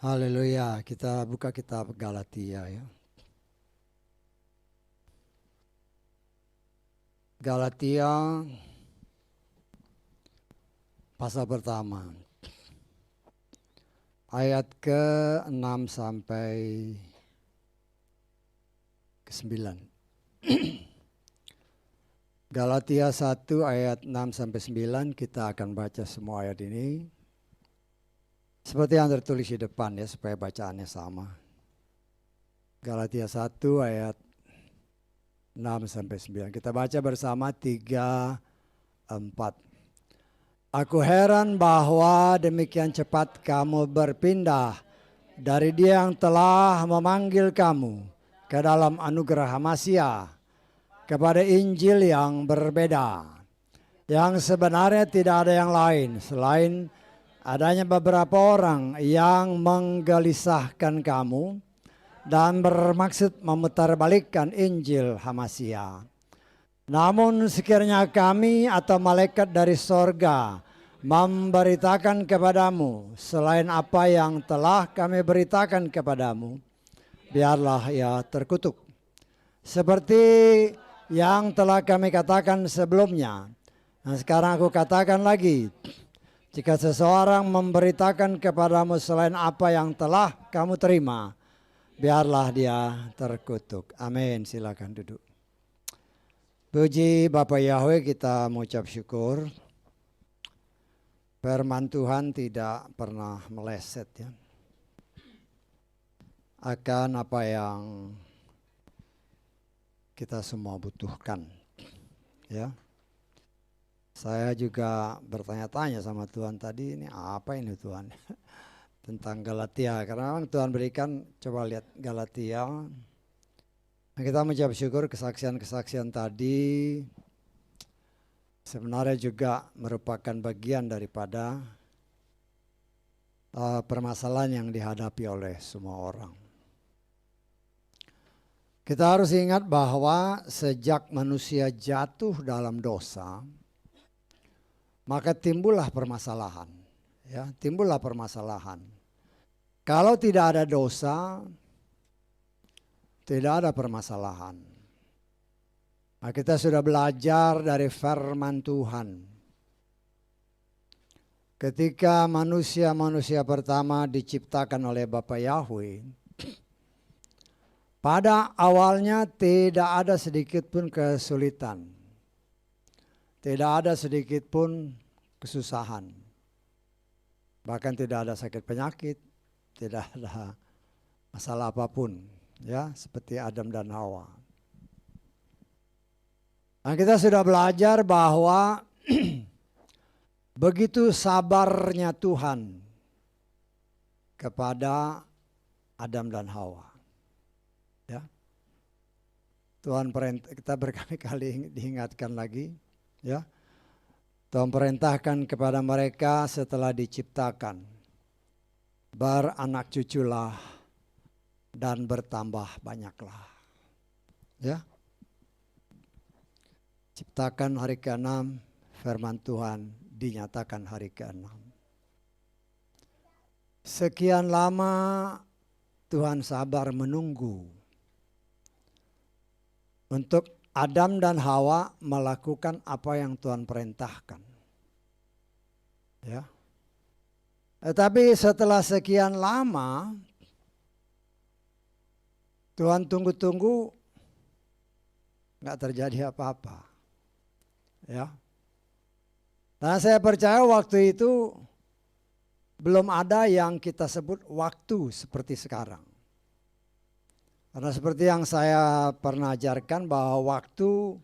Haleluya, kita buka kitab Galatia ya. Galatia pasal pertama. Ayat ke-6 sampai ke-9. Galatia 1 ayat 6 sampai 9, kita akan baca semua ayat ini. Seperti yang tertulis di depan ya, supaya bacaannya sama. Galatia 1 ayat 6 sampai 9. Kita baca bersama 3, 4. Aku heran bahwa demikian cepat kamu berpindah dari Dia yang telah memanggil kamu ke dalam anugerah Masya kepada Injil yang berbeda, yang sebenarnya tidak ada yang lain selain adanya beberapa orang yang menggelisahkan kamu dan bermaksud memutarbalikkan Injil Hamasya. Namun sekiranya kami atau malaikat dari sorga memberitakan kepadamu selain apa yang telah kami beritakan kepadamu, biarlah ia terkutuk. Seperti yang telah kami katakan sebelumnya, nah sekarang aku katakan lagi, jika seseorang memberitakan kepadamu selain apa yang telah kamu terima, biarlah dia terkutuk. Amin. Silakan duduk. Puji Bapa Yahweh, kita mengucap syukur. Firman Tuhan tidak pernah meleset ya, akan apa yang kita semua butuhkan ya. Saya juga bertanya-tanya sama Tuhan tadi, ini apa ini Tuhan? Tentang Galatia, karena memang Tuhan berikan, coba lihat Galatia. Kita mengucap syukur kesaksian-kesaksian tadi sebenarnya juga merupakan bagian daripada permasalahan yang dihadapi oleh semua orang. Kita harus ingat bahwa sejak manusia jatuh dalam dosa, maka timbullah permasalahan. Ya, timbullah permasalahan. Kalau tidak ada dosa, tidak ada permasalahan. Nah, kita sudah belajar dari firman Tuhan. Ketika manusia pertama diciptakan oleh Bapa Yahweh, pada awalnya tidak ada sedikit pun kesulitan. Tidak ada sedikit pun kesusahan. Bahkan tidak ada sakit penyakit, tidak ada masalah apapun, ya, seperti Adam dan Hawa. Nah, kita sudah belajar bahwa begitu sabarnya Tuhan kepada Adam dan Hawa. Ya. Tuhan perintah, kita berkali-kali diingatkan lagi, ya. Tuhan perintahkan kepada mereka setelah diciptakan, beranak cuculah dan bertambah banyaklah. Ya. Ciptakan hari ke-6, firman Tuhan dinyatakan hari ke-6. Sekian lama Tuhan sabar menunggu untuk Adam dan Hawa melakukan apa yang Tuhan perintahkan. Ya. Tetapi setelah sekian lama, Tuhan tunggu-tunggu, nggak terjadi apa-apa. Ya. Nah, saya percaya waktu itu belum ada yang kita sebut waktu seperti sekarang. Karena seperti yang saya pernah ajarkan bahwa waktu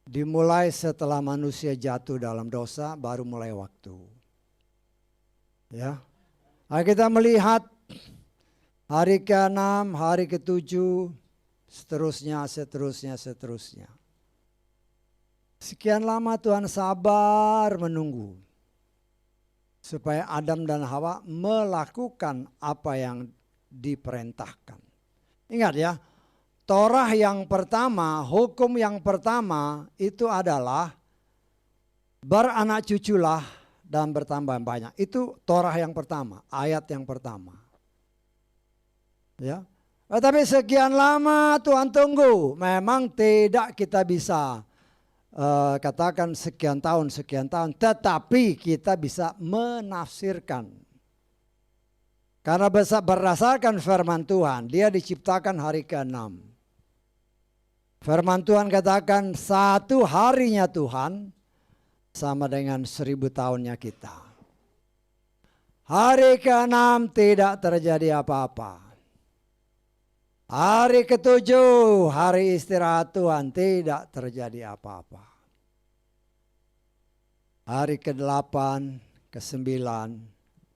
dimulai setelah manusia jatuh dalam dosa, baru mulai waktu. Ya. Nah, kita melihat hari ke-6, hari ke-7, seterusnya. Sekian lama Tuhan sabar menunggu supaya Adam dan Hawa melakukan apa yang diperintahkan. Ingat ya, Torah yang pertama, hukum yang pertama itu adalah beranak cuculah dan bertambah banyak. Itu Torah yang pertama, ayat yang pertama. Ya. Tapi sekian lama Tuhan tunggu, memang tidak kita bisa katakan sekian tahun, tetapi kita bisa menafsirkan. Karena berdasarkan firman Tuhan, dia diciptakan hari ke-6. Firman Tuhan katakan 1 harinya Tuhan sama dengan 1000 tahunnya kita. Hari ke-6 tidak terjadi apa-apa. Hari ke-7, hari istirahat Tuhan, tidak terjadi apa-apa. Hari ke-8, ke-9,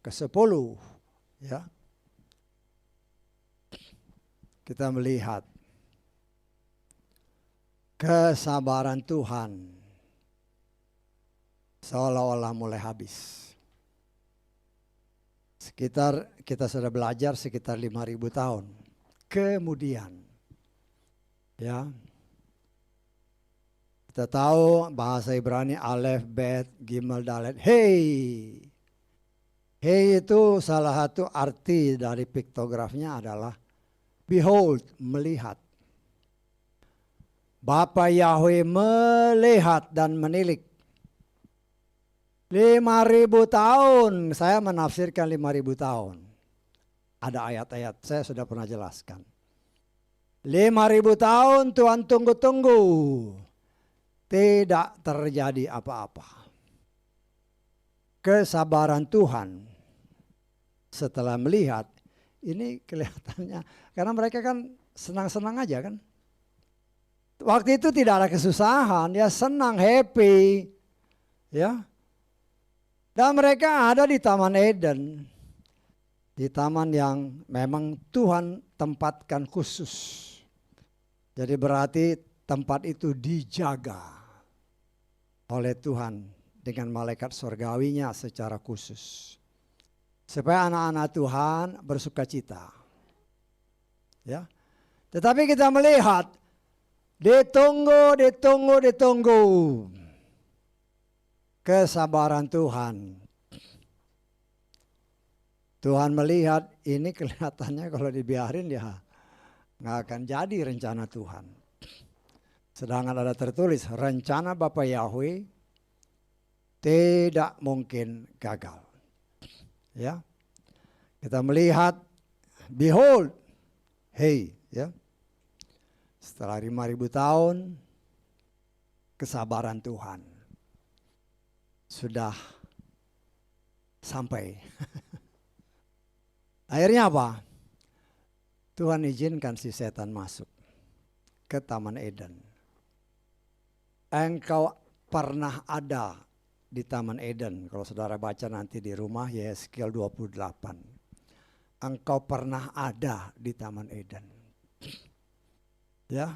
ke-10, ya. Kita melihat kesabaran Tuhan seolah-olah mulai habis. Kita sudah belajar sekitar 5.000 tahun. Kemudian, ya, kita tahu bahasa Ibrani Alef, Bet, Gimel, Dalet. Hei itu salah satu arti dari piktografnya adalah behold, melihat. Bapa Yahweh melihat dan menilik. 5.000 tahun, saya menafsirkan 5.000 tahun. Ada ayat-ayat, saya sudah pernah jelaskan. 5.000 tahun Tuhan tunggu-tunggu. Tidak terjadi apa-apa. Kesabaran Tuhan setelah melihat, ini kelihatannya, karena mereka kan senang-senang aja kan. Waktu itu tidak ada kesusahan, ya senang, happy. Ya. Dan mereka ada di Taman Eden. Di taman yang memang Tuhan tempatkan khusus. Jadi berarti tempat itu dijaga oleh Tuhan dengan malaikat surgawinya secara khusus. Supaya anak-anak Tuhan bersukacita. Ya. Tetapi kita melihat ditunggu. Kesabaran Tuhan. Tuhan melihat ini kelihatannya kalau dibiarin ya nggak akan jadi rencana Tuhan. Sedangkan ada tertulis rencana Bapa Yahweh tidak mungkin gagal. Ya, kita melihat, behold, hey, ya, setelah 5.000 tahun kesabaran Tuhan sudah sampai. Akhirnya apa? Tuhan izinkan si setan masuk ke Taman Eden. Engkau pernah ada di Taman Eden. Kalau saudara baca nanti di rumah Yesaya 28. Engkau pernah ada di Taman Eden. Ya.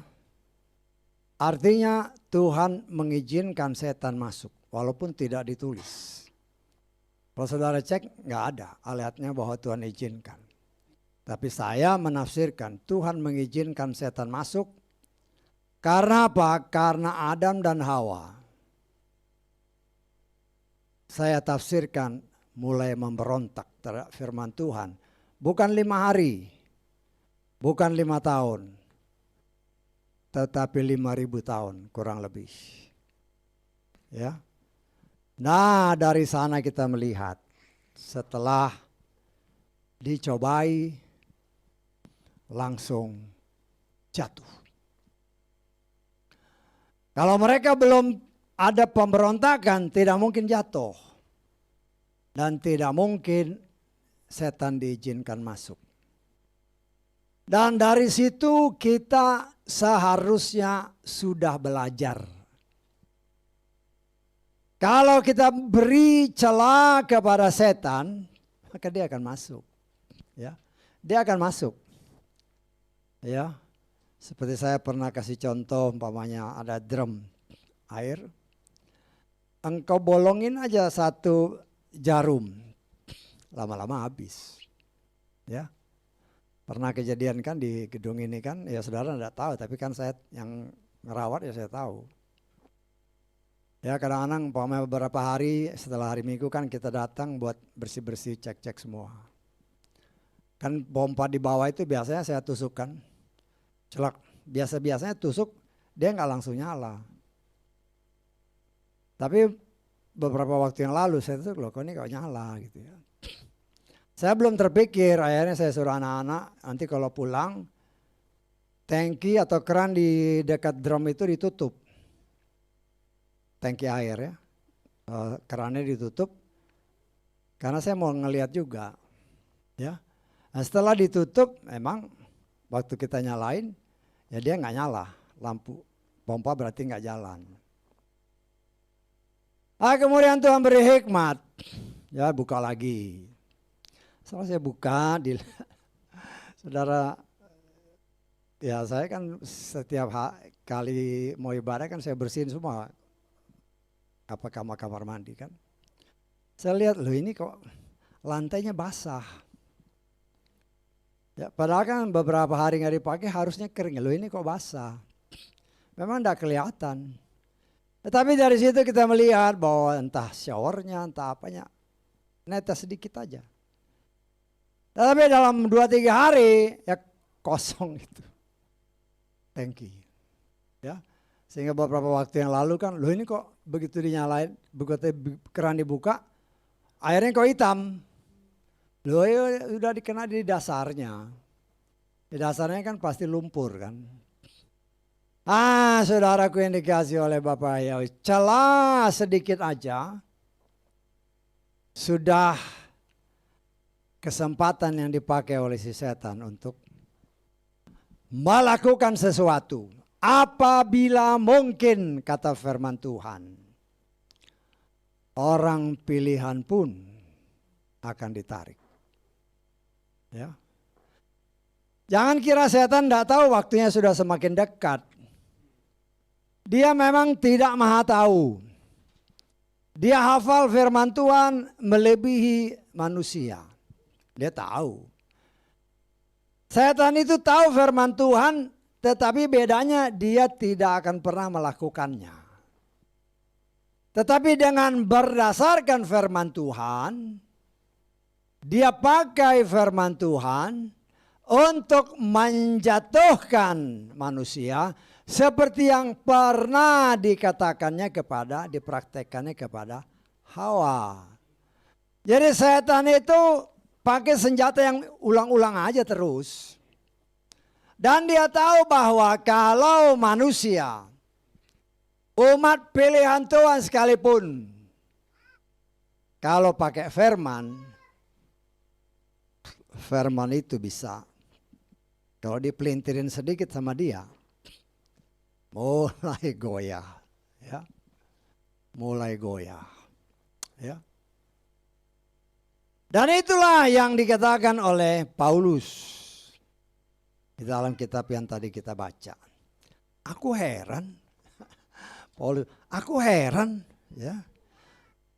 Artinya Tuhan mengizinkan setan masuk walaupun tidak ditulis. Kalau saudara cek nggak ada ayatnya bahwa Tuhan izinkan. Tapi saya menafsirkan Tuhan mengizinkan setan masuk karena apa? Karena Adam dan Hawa. Saya tafsirkan mulai memberontak terhadap firman Tuhan. Bukan 5 hari, bukan 5 tahun, tetapi 5.000 tahun kurang lebih. Ya. Nah, dari sana kita melihat setelah dicobai langsung jatuh. Kalau mereka belum ada pemberontakan, tidak mungkin jatuh. Dan tidak mungkin setan diizinkan masuk. Dan dari situ kita seharusnya sudah belajar. Kalau kita beri celah kepada setan, maka dia akan masuk. Ya, dia akan masuk. Ya, seperti saya pernah kasih contoh, umpamanya ada drum air, engkau bolongin aja satu jarum, lama-lama habis. Ya, pernah kejadian kan di gedung ini kan, ya saudara tidak tahu, tapi kan saya yang merawat ya saya tahu. Ya kadang-kadang umpamanya beberapa hari setelah hari Minggu kan kita datang buat bersih-bersih, cek-cek semua. Kan pompa di bawah itu biasanya saya tusukkan. Celak, biasanya tusuk dia nggak langsung nyala. Tapi beberapa waktu yang lalu saya tusuk, loh kok ini kok nyala gitu ya. Saya belum terpikir, akhirnya saya suruh anak-anak nanti kalau pulang tangki atau keran di dekat drum itu ditutup. Tangki air ya, kerannya ditutup karena saya mau ngelihat juga ya. Nah, setelah ditutup memang waktu kita nyalain ya dia nggak nyala, lampu pompa berarti nggak jalan. Kemudian Tuhan beri hikmat, ya buka lagi. Setelah saya buka, saudara, ya saya kan setiap kali mau ibadah kan saya bersihin semua apa kamar mandi kan. Saya lihat loh ini kok lantainya basah. Ya, padahal kan beberapa hari nggak dipakai harusnya kering. Loh ini kok basah. Memang tidak kelihatan. Tetapi dari situ kita melihat bahwa entah showernya, entah apanya, netes sedikit aja. Tetapi dalam 2-3 hari ya kosong itu. Tangki. Ya. Sehingga beberapa waktu yang lalu kan, loh ini kok begitu dinyalain, begitu keran dibuka, airnya kok hitam. Loh ya udah dikena di dasarnya. Di dasarnya kan pasti lumpur kan. Saudaraku yang dikasih oleh Bapak ya, celah sedikit aja sudah kesempatan yang dipakai oleh si setan untuk melakukan sesuatu. Apabila mungkin, kata firman Tuhan, orang pilihan pun akan ditarik. Ya. Jangan kira setan tidak tahu waktunya sudah semakin dekat. Dia memang tidak maha tahu. Dia hafal firman Tuhan melebihi manusia. Dia tahu. Setan itu tahu firman Tuhan, tetapi bedanya dia tidak akan pernah melakukannya. Tetapi dengan berdasarkan firman Tuhan, dia pakai firman Tuhan untuk menjatuhkan manusia seperti yang pernah dipraktekannya kepada Hawa. Jadi setan itu pakai senjata yang ulang-ulang aja terus. Dan dia tahu bahwa kalau manusia, umat pilihan Tuhan sekalipun, kalau pakai firman itu bisa. Kalau dipelintirin sedikit sama dia, mulai goyah. Ya. Mulai goyah. Ya. Dan itulah yang dikatakan oleh Paulus di dalam kitab yang tadi kita baca. Aku heran, Paulus, aku heran, ya.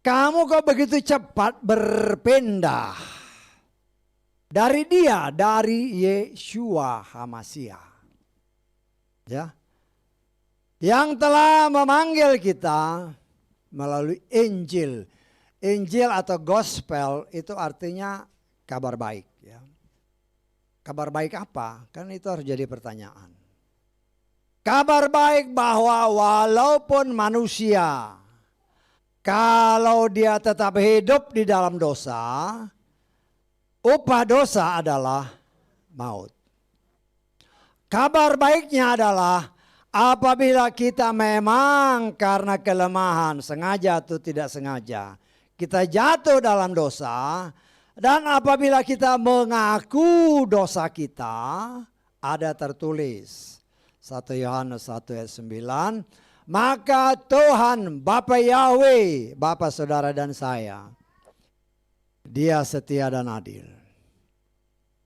Kamu kok begitu cepat berpindah dari Yeshua HaMasiah, ya, yang telah memanggil kita melalui Injil. Injil atau gospel itu artinya kabar baik. Ya. Kabar baik apa? Kan itu harus jadi pertanyaan. Kabar baik bahwa walaupun manusia, kalau dia tetap hidup di dalam dosa, upah dosa adalah maut. Kabar baiknya adalah apabila kita memang karena kelemahan, sengaja atau tidak sengaja, kita jatuh dalam dosa, dan apabila kita mengaku dosa kita, ada tertulis 1 Yohanes 1 ayat 9, maka Tuhan Bapa Yahweh, Bapa saudara dan saya, Dia setia dan adil.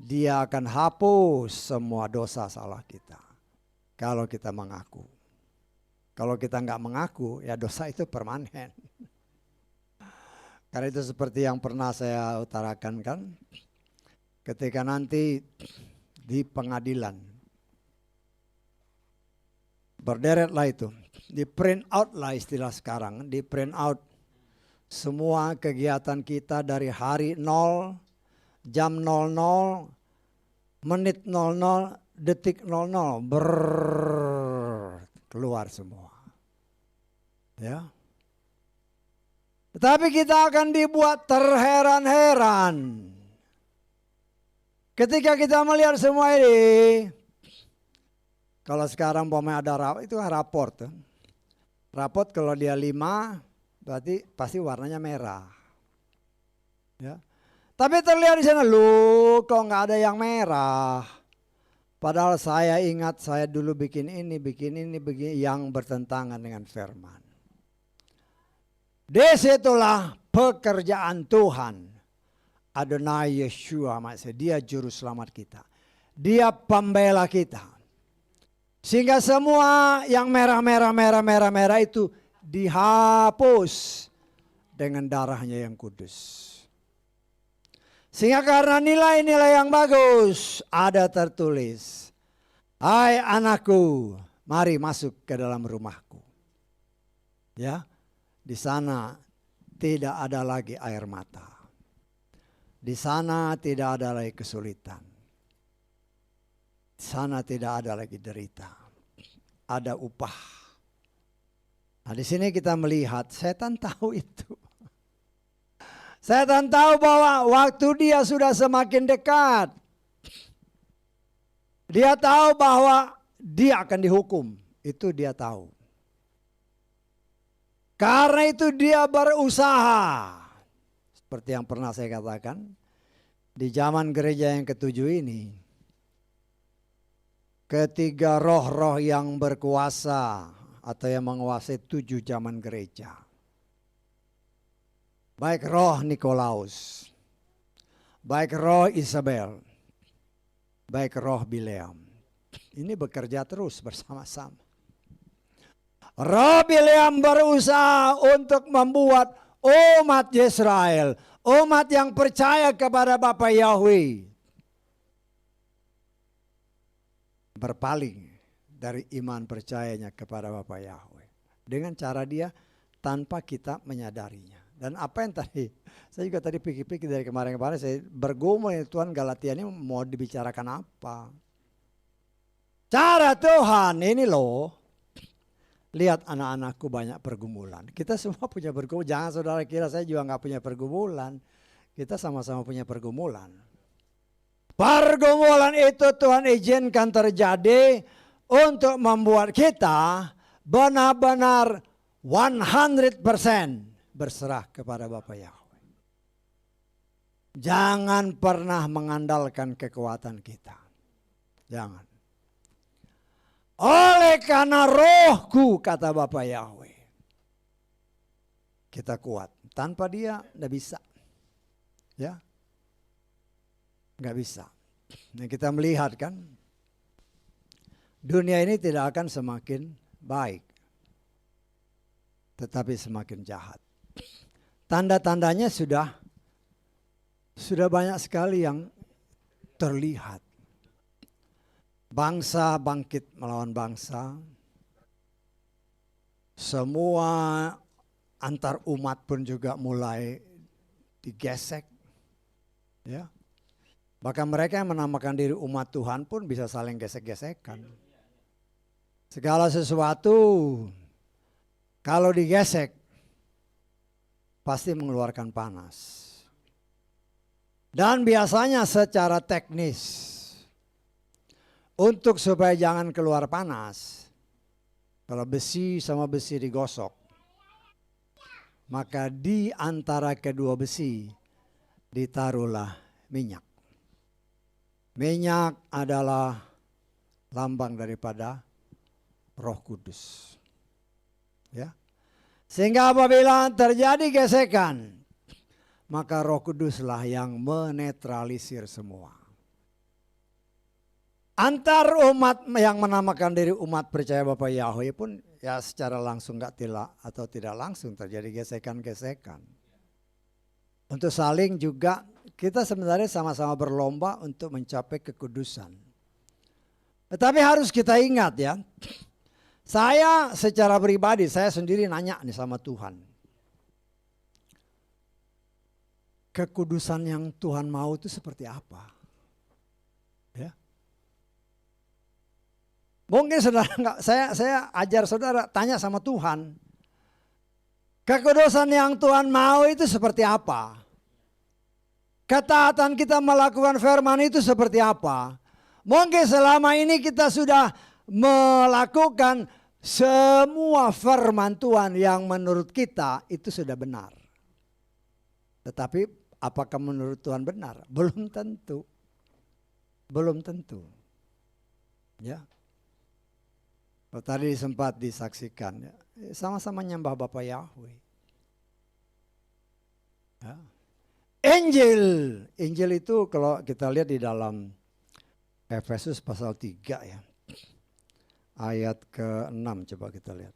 Dia akan hapus semua dosa salah kita kalau kita mengaku. Kalau kita nggak mengaku, ya dosa itu permanen. Karena itu seperti yang pernah saya utarakan kan, ketika nanti di pengadilan, Berderetlah itu. Di print out lah istilah sekarang. Di print out semua kegiatan kita dari hari 0, jam 00, menit 00, detik 00. Keluar semua. Ya. Tetapi kita akan dibuat terheran-heran ketika kita melihat semua ini. Kalau sekarang ada itu raport. Raport kalau dia 5 berarti pasti warnanya merah. Ya. Tapi terlihat di sana, lu kok nggak ada yang merah. Padahal saya ingat saya dulu bikin ini yang bertentangan dengan firman. Disitulah pekerjaan Tuhan. Adonai Yeshua, maksudnya dia juru selamat kita. Dia pembela kita. Sehingga semua yang merah itu dihapus dengan darahnya yang kudus. Sehingga karena nilai-nilai yang bagus ada tertulis, hai anakku, mari masuk ke dalam rumahku. Ya, di sana tidak ada lagi air mata. Di sana tidak ada lagi kesulitan. Di sana tidak ada lagi derita. Ada upah. Nah, di sini kita melihat setan tahu itu. Setan tahu bahwa waktu dia sudah semakin dekat. Dia tahu bahwa dia akan dihukum. Itu dia tahu. Karena itu dia berusaha. Seperti yang pernah saya katakan. Di zaman gereja yang ketujuh ini. Ketiga roh-roh yang berkuasa atau yang menguasai 7 zaman gereja. Baik roh Nikolaus, baik roh Isabel, baik roh Bileam. Ini bekerja terus bersama-sama. Roh Bileam berusaha untuk membuat umat Israel, umat yang percaya kepada Bapa Yahweh, berpaling dari iman percayanya kepada Bapa Yahweh. Dengan cara dia tanpa kita menyadarinya. Dan apa yang tadi, saya juga tadi pikir-pikir dari kemarin-kemarin, saya bergumul Tuhan Galatia ini mau dibicarakan apa. Cara Tuhan ini loh, lihat anak-anakku banyak pergumulan. Kita semua punya pergumulan, jangan saudara kira saya juga gak punya pergumulan. Kita sama-sama punya pergumulan. Pergumulan itu Tuhan izinkan terjadi untuk membuat kita benar-benar 100% berserah kepada Bapa Yahweh. Jangan pernah mengandalkan kekuatan kita. Jangan. Oleh karena rohku, kata Bapa Yahweh, kita kuat. Tanpa dia tidak bisa. Ya. Nggak bisa. Nah, kita melihat kan, dunia ini tidak akan semakin baik, tetapi semakin jahat. Tanda-tandanya sudah banyak sekali yang terlihat. Bangsa bangkit melawan bangsa. Semua antar umat pun juga mulai digesek. Ya. Bahkan mereka yang menamakan diri umat Tuhan pun bisa saling gesek-gesekan. Segala sesuatu kalau digesek pasti mengeluarkan panas. Dan biasanya secara teknis untuk supaya jangan keluar panas, kalau besi sama besi digosok, maka di antara kedua besi ditaruhlah minyak. Minyak adalah lambang daripada Roh Kudus. Ya. Sehingga apabila terjadi gesekan, maka Roh Kuduslah yang menetralisir semua. Antar umat yang menamakan diri umat percaya Bapa Yahweh pun ya secara langsung atau tidak langsung terjadi gesekan-gesekan. Untuk saling juga kita sebenarnya sama-sama berlomba untuk mencapai kekudusan. Tetapi harus kita ingat ya, Saya secara pribadi, saya sendiri nanya nih sama Tuhan. Kekudusan yang Tuhan mau itu seperti apa? Ya. Mungkin saudara enggak, saya ajar saudara tanya sama Tuhan. Kekudusan yang Tuhan mau itu seperti apa? Ketaatan kita melakukan firman itu seperti apa? Mungkin selama ini kita sudah melakukan semua firman Tuhan yang menurut kita itu sudah benar. Tetapi apakah menurut Tuhan benar? Belum tentu. Belum tentu. Ya. Oh, tadi sempat disaksikan ya. Sama-sama nyembah Bapa Yahweh. Ya. Injil itu kalau kita lihat di dalam Efesus pasal 3 ya. Ayat ke-6 coba kita lihat.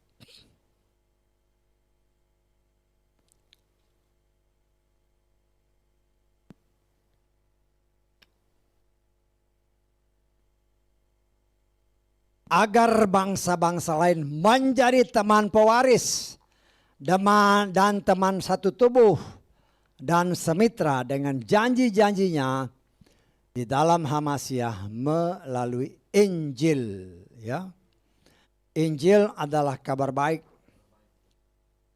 Agar bangsa-bangsa lain menjadi teman pewaris dan teman satu tubuh dan semitra dengan janji-janjinya di dalam Hamasyah melalui Injil. Ya, Injil adalah kabar baik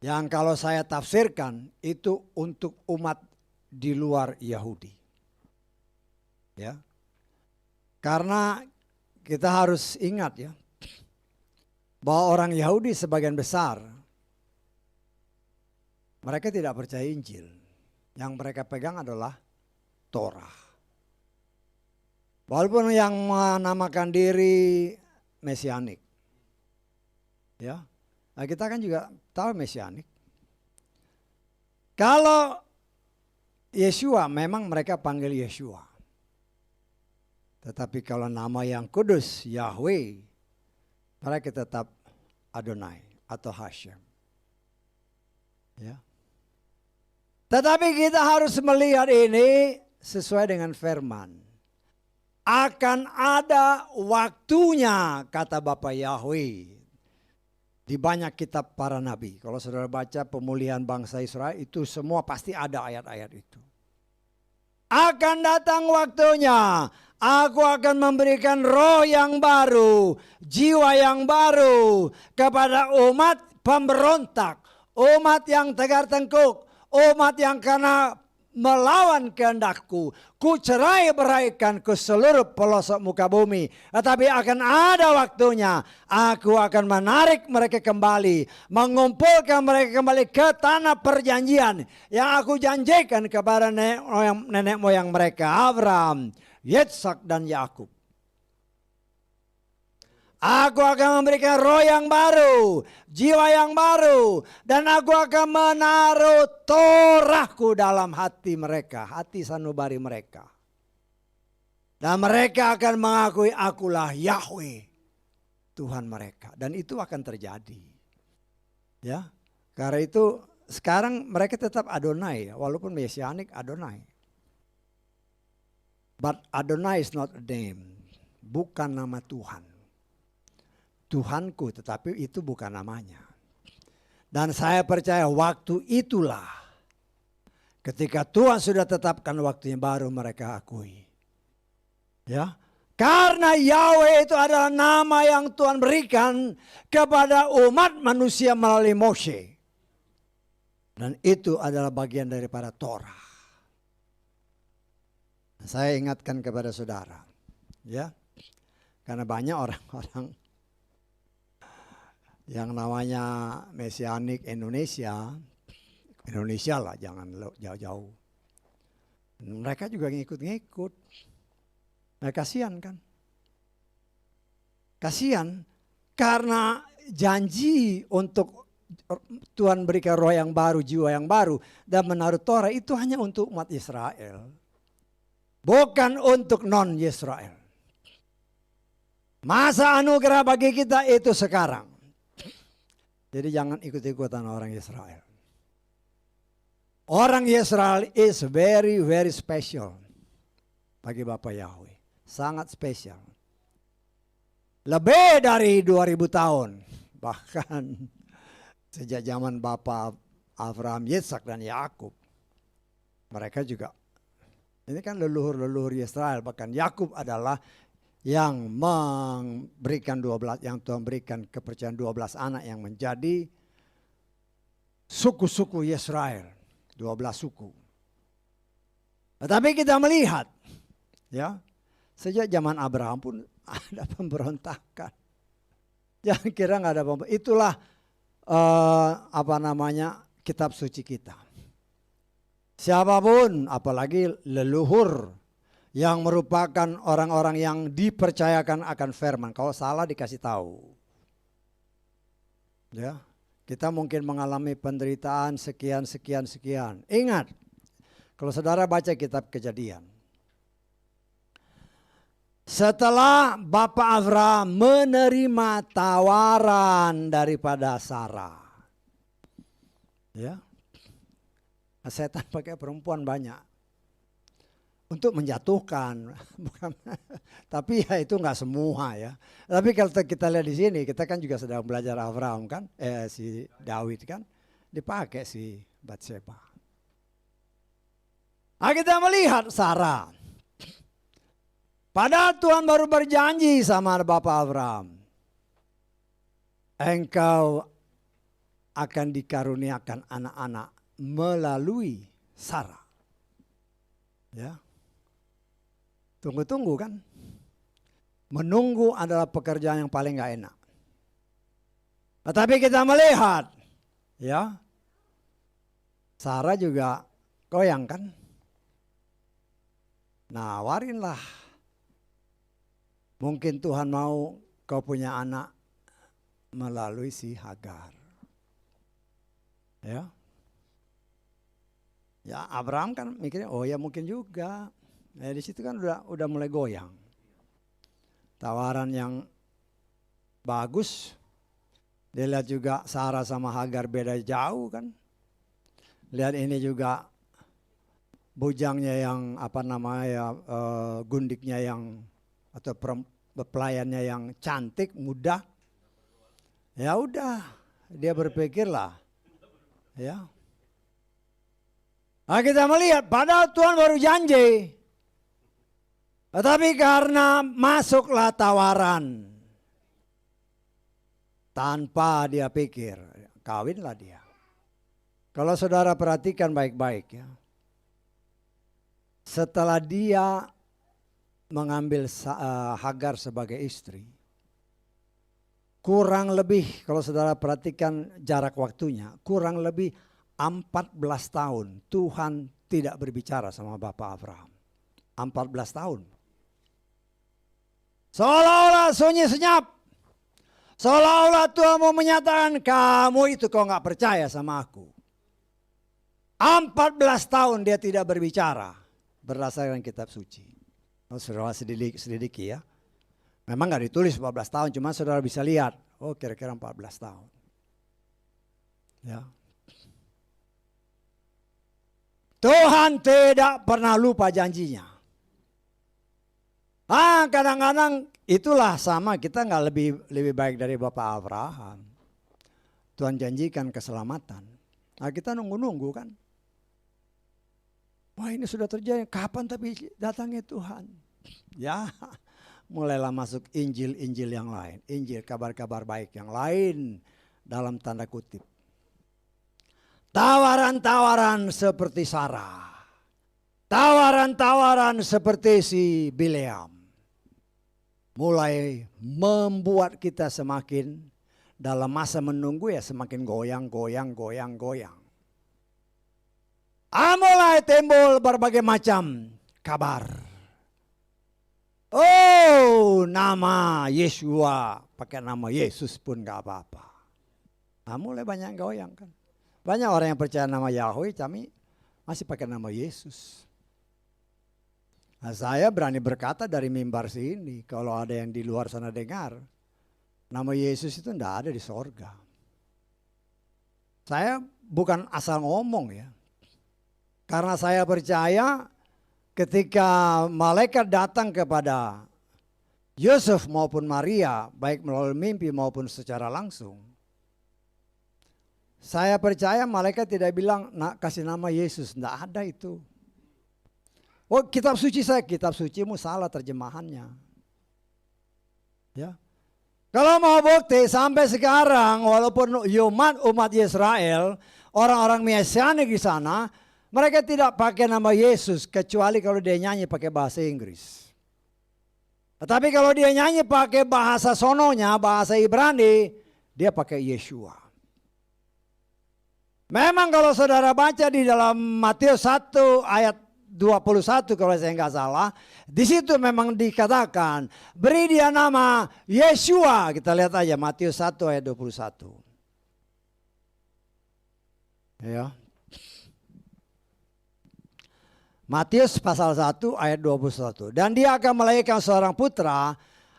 yang kalau saya tafsirkan itu untuk umat di luar Yahudi. Ya, karena kita harus ingat ya, bahwa orang Yahudi sebagian besar, mereka tidak percaya Injil. Yang mereka pegang adalah Torah. Walaupun yang menamakan diri Mesianik. Ya, nah kita kan juga tahu Mesianik. Kalau Yeshua memang mereka panggil Yeshua. Tetapi kalau nama yang kudus, Yahweh, mereka tetap Adonai atau Hashem. Ya. Tetapi kita harus melihat ini sesuai dengan firman. Akan ada waktunya, kata Bapa Yahweh. Di banyak kitab para nabi. Kalau saudara baca pemulihan bangsa Israel, itu semua pasti ada ayat-ayat itu. Akan datang waktunya. Aku akan memberikan roh yang baru, jiwa yang baru kepada umat pemberontak, umat yang tegar tengkuk, umat yang karena melawan kehendakku, ku cerai beraikan ke seluruh pelosok muka bumi. Tetapi akan ada waktunya, aku akan menarik mereka kembali, mengumpulkan mereka kembali ke tanah perjanjian yang aku janjikan kepada nenek moyang mereka, Abraham, Yetsak dan Yakub. Aku akan memberikan roh yang baru, jiwa yang baru, dan aku akan menaruh Torahku dalam hati mereka, hati sanubari mereka. Dan mereka akan mengakui akulah Yahweh, Tuhan mereka. Dan itu akan terjadi. Ya, karena itu sekarang mereka tetap Adonai, walaupun Mesianik Adonai. But Adonai is not a name, bukan nama Tuhan. Tuhanku, tetapi itu bukan namanya. Dan saya percaya waktu itulah ketika Tuhan sudah tetapkan waktunya baru mereka akui. Ya, karena Yahweh itu adalah nama yang Tuhan berikan kepada umat manusia melalui Moshe. Dan itu adalah bagian daripada Torah. Saya ingatkan kepada saudara, ya, karena banyak orang-orang yang namanya Mesianik Indonesia lah, jangan jauh-jauh. Mereka juga ngikut-ngikut. Nah, kasihan kan? Kasihan karena janji untuk Tuhan berikan roh yang baru, jiwa yang baru, dan menaruh Torah itu hanya untuk umat Israel. Bukan untuk non-Yisrael. Masa anugerah bagi kita itu sekarang. Jadi jangan ikut-ikutan orang Israel. Orang Israel is very very special bagi Bapa Yahweh. Sangat spesial. Lebih dari 2000 tahun Bahkan sejak zaman Bapak Abraham, Yitzhak dan Yakub, mereka juga, ini kan leluhur-leluhur Israel, bahkan Yakub adalah yang memberikan 12, yang Tuhan berikan kepercayaan 12 anak yang menjadi suku-suku Israel, 12 suku. Tetapi kita melihat, ya, sejak zaman Abraham pun ada pemberontakan. Jangan kira nggak ada pemberontakan. Itulah kitab suci kita. Siapapun, apalagi leluhur yang merupakan orang-orang yang dipercayakan akan firman, kalau salah dikasih tahu. Ya, kita mungkin mengalami penderitaan sekian. Ingat, kalau saudara baca kitab Kejadian, setelah Bapak Abraham menerima tawaran daripada Sarah, ya, setan pakai perempuan banyak untuk menjatuhkan, bukan, tapi ya itu nggak semua ya. Tapi kalau kita lihat di sini, kita kan juga sedang belajar Abraham kan, si Daud kan, dipakai si Batseba. Nah, kita melihat Sarah. Padahal Tuhan baru berjanji sama Bapak Abraham, engkau akan dikaruniakan anak-anak melalui Sarah. Ya. Tunggu-tunggu kan. Menunggu adalah pekerjaan yang paling gak enak. Tetapi kita melihat, ya, Sarah juga goyang kan. Nawarinlah. Mungkin Tuhan mau kau punya anak melalui si Hagar. Ya. Ya, Abraham kan mikirnya, oh ya mungkin juga. Di situ kan udah mulai goyang. Tawaran yang bagus. Dia lihat juga Sarah sama Hagar beda jauh kan. Lihat ini juga bujangnya yang gundiknya yang atau pelayannya yang cantik, muda. Ya udah, dia berpikirlah. Ya. Nah, kita melihat padahal Tuhan baru janji. Tetapi karena masuklah tawaran tanpa dia pikir, kawinlah dia. Kalau saudara perhatikan baik-baik ya. Setelah dia mengambil Hagar sebagai istri, kurang lebih kalau saudara perhatikan jarak waktunya, kurang lebih 14 tahun Tuhan tidak berbicara sama Bapak Abraham. 14 tahun. Seolah-olah sunyi senyap. Seolah-olah Tuhan mau menyatakan kamu itu kau gak percaya sama aku. 14 tahun dia tidak berbicara berdasarkan kitab suci. Saudara selidiki ya. Memang gak ditulis 14 tahun, cuma saudara bisa lihat. Oh kira-kira 14 tahun. Ya. Tuhan tidak pernah lupa janjinya. Kadang-kadang itulah sama, kita nggak lebih baik dari Bapak Abraham. Tuhan janjikan keselamatan. Nah, kita nunggu-nunggu kan. Wah, ini sudah terjadi, kapan tapi datangnya Tuhan? Ya, mulailah masuk Injil-Injil yang lain. Injil, kabar-kabar baik yang lain dalam tanda kutip. Tawaran-tawaran seperti Sarah. Tawaran-tawaran seperti si Bileam. Mulai membuat kita semakin dalam masa menunggu ya semakin goyang. Mulai timbul berbagai macam kabar. Oh, nama Yeshua, pakai nama Yesus pun gak apa-apa. Mulai banyak goyang kan. Banyak orang yang percaya nama Yahweh, kami masih pakai nama Yesus. Nah, saya berani berkata dari mimbar sini, kalau ada yang di luar sana dengar, nama Yesus itu tidak ada di sorga. Saya bukan asal ngomong ya. Karena saya percaya ketika malaikat datang kepada Yusuf maupun Maria, baik melalui mimpi maupun secara langsung. Saya percaya malaikat tidak bilang, nak kasih nama Yesus. Tidak ada itu. Oh, kitab suci saya, kitab sucimu salah terjemahannya. Ya. Kalau mau bukti sampai sekarang, walaupun umat Israel, orang-orang Mesianik di sana, mereka tidak pakai nama Yesus kecuali kalau dia nyanyi pakai bahasa Inggris. Tetapi kalau dia nyanyi pakai bahasa sononya, bahasa Ibrani, dia pakai Yeshua. Memang kalau saudara baca di dalam Matius 1 ayat 21 kalau saya nggak salah, di situ memang dikatakan beri dia nama Yeshua. Kita lihat aja Matius 1 ayat 21. Ya. Matius pasal 1 ayat 21. Dan dia akan melahirkan seorang putra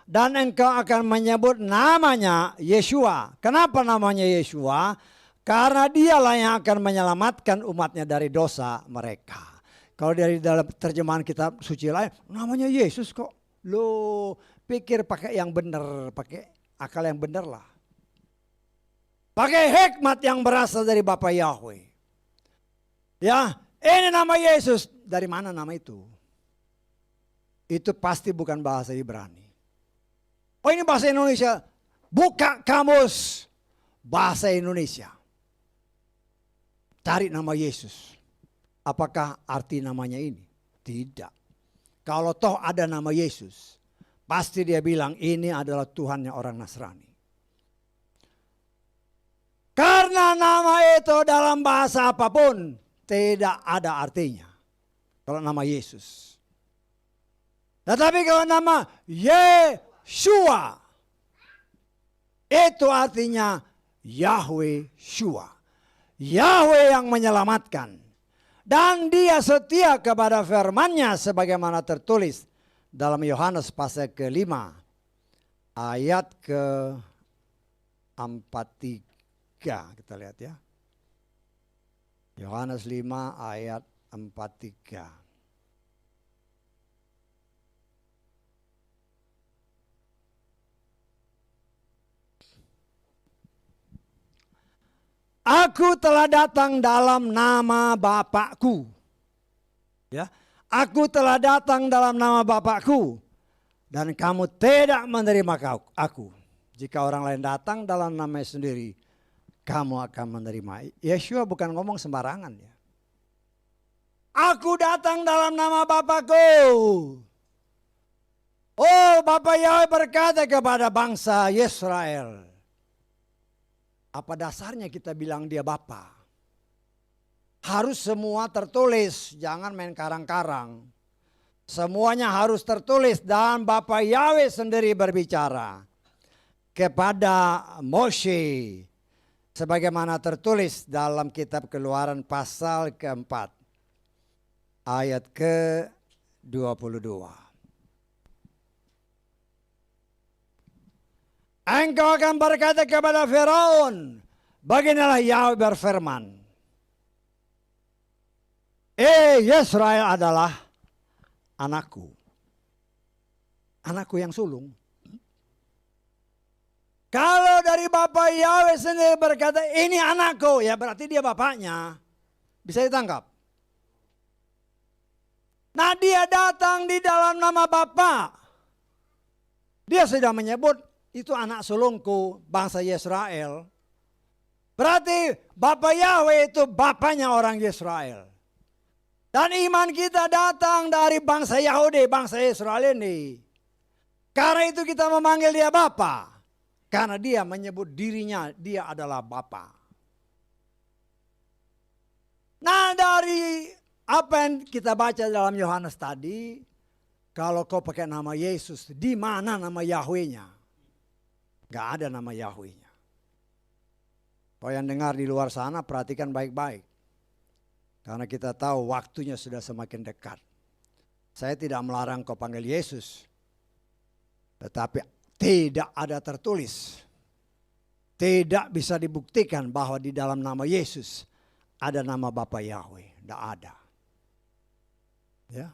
dan engkau akan menyebut namanya Yeshua. Kenapa namanya Yeshua? Karena dialah yang akan menyelamatkan umatnya dari dosa mereka. Kalau dari dalam terjemahan kitab suci lain, namanya Yesus kok. Lo pikir pakai yang benar, pakai akal yang benar lah. Pakai hikmat yang berasal dari Bapa Yahweh. Ya, ini nama Yesus. Dari mana nama itu? Itu pasti bukan bahasa Ibrani. Oh, ini bahasa Indonesia. Buka kamus bahasa Indonesia. Cari nama Yesus. Apakah arti namanya ini? Tidak. Kalau toh ada nama Yesus, pasti dia bilang ini adalah Tuhannya orang Nasrani. Karena nama itu dalam bahasa apapun tidak ada artinya. Kalau nama Yesus. Tetapi kalau nama Yeshua, itu artinya Yahweh Shua. Yahweh yang menyelamatkan. Dan dia setia kepada firman-Nya sebagaimana tertulis dalam Yohanes pasal ke-5 ayat ke-43. Kita lihat ya. Yohanes 5 ayat 43. Aku telah datang dalam nama Bapakku. Ya, aku telah datang dalam nama Bapakku dan kamu tidak menerima aku. Jika orang lain datang dalam namanya sendiri, kamu akan menerima. Yeshua bukan ngomong sembarangan ya. Aku datang dalam nama Bapakku. Oh, Bapa Yahweh berkata kepada bangsa Israel. Apa dasarnya kita bilang dia Bapa? Harus semua tertulis, jangan main karang-karang. Semuanya harus tertulis dan Bapa Yahweh sendiri berbicara kepada Moshe. Sebagaimana tertulis dalam kitab Keluaran pasal keempat ayat ke-22. Engkau akan berkata kepada Firaun, beginilah Yahweh berfirman. Israel adalah anakku. Anakku yang sulung. Kalau dari Bapa Yahweh sendiri berkata ini anakku, ya berarti dia bapaknya. Bisa ditangkap. Nah, dia datang di dalam nama Bapa. Dia sudah menyebut itu anak sulungku, bangsa Israel. Berarti Bapa Yahweh itu bapaknya orang Israel. Dan iman kita datang dari bangsa Yahudi, bangsa Israel ini. Karena itu kita memanggil dia Bapa. Karena dia menyebut dirinya, dia adalah Bapa. Nah, dari apa yang kita baca dalam Yohanes tadi, kalau kau pakai nama Yesus, di mana nama Yahweh-nya? Gak ada nama Yahweh-nya. Kau yang dengar di luar sana perhatikan baik-baik. Karena kita tahu waktunya sudah semakin dekat. Saya tidak melarang kau panggil Yesus. Tetapi tidak ada tertulis. Tidak bisa dibuktikan bahwa di dalam nama Yesus ada nama Bapa Yahweh. Tidak ada. Ya.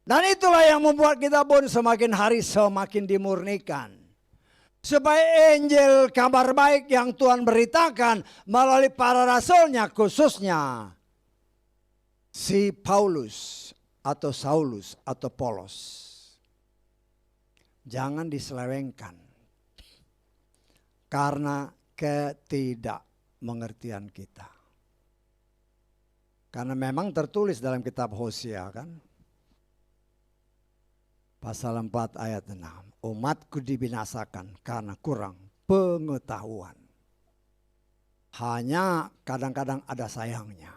Dan itulah yang membuat kita pun semakin hari semakin dimurnikan. Supaya Injil kabar baik yang Tuhan beritakan melalui para rasulnya, khususnya si Paulus atau Saulus atau Polos, jangan diselewengkan karena ketidakmengertian kita. Karena memang tertulis dalam kitab Hosea kan, pasal 4 ayat 6. Umatku dibinasakan karena kurang pengetahuan. Hanya kadang-kadang ada sayangnya.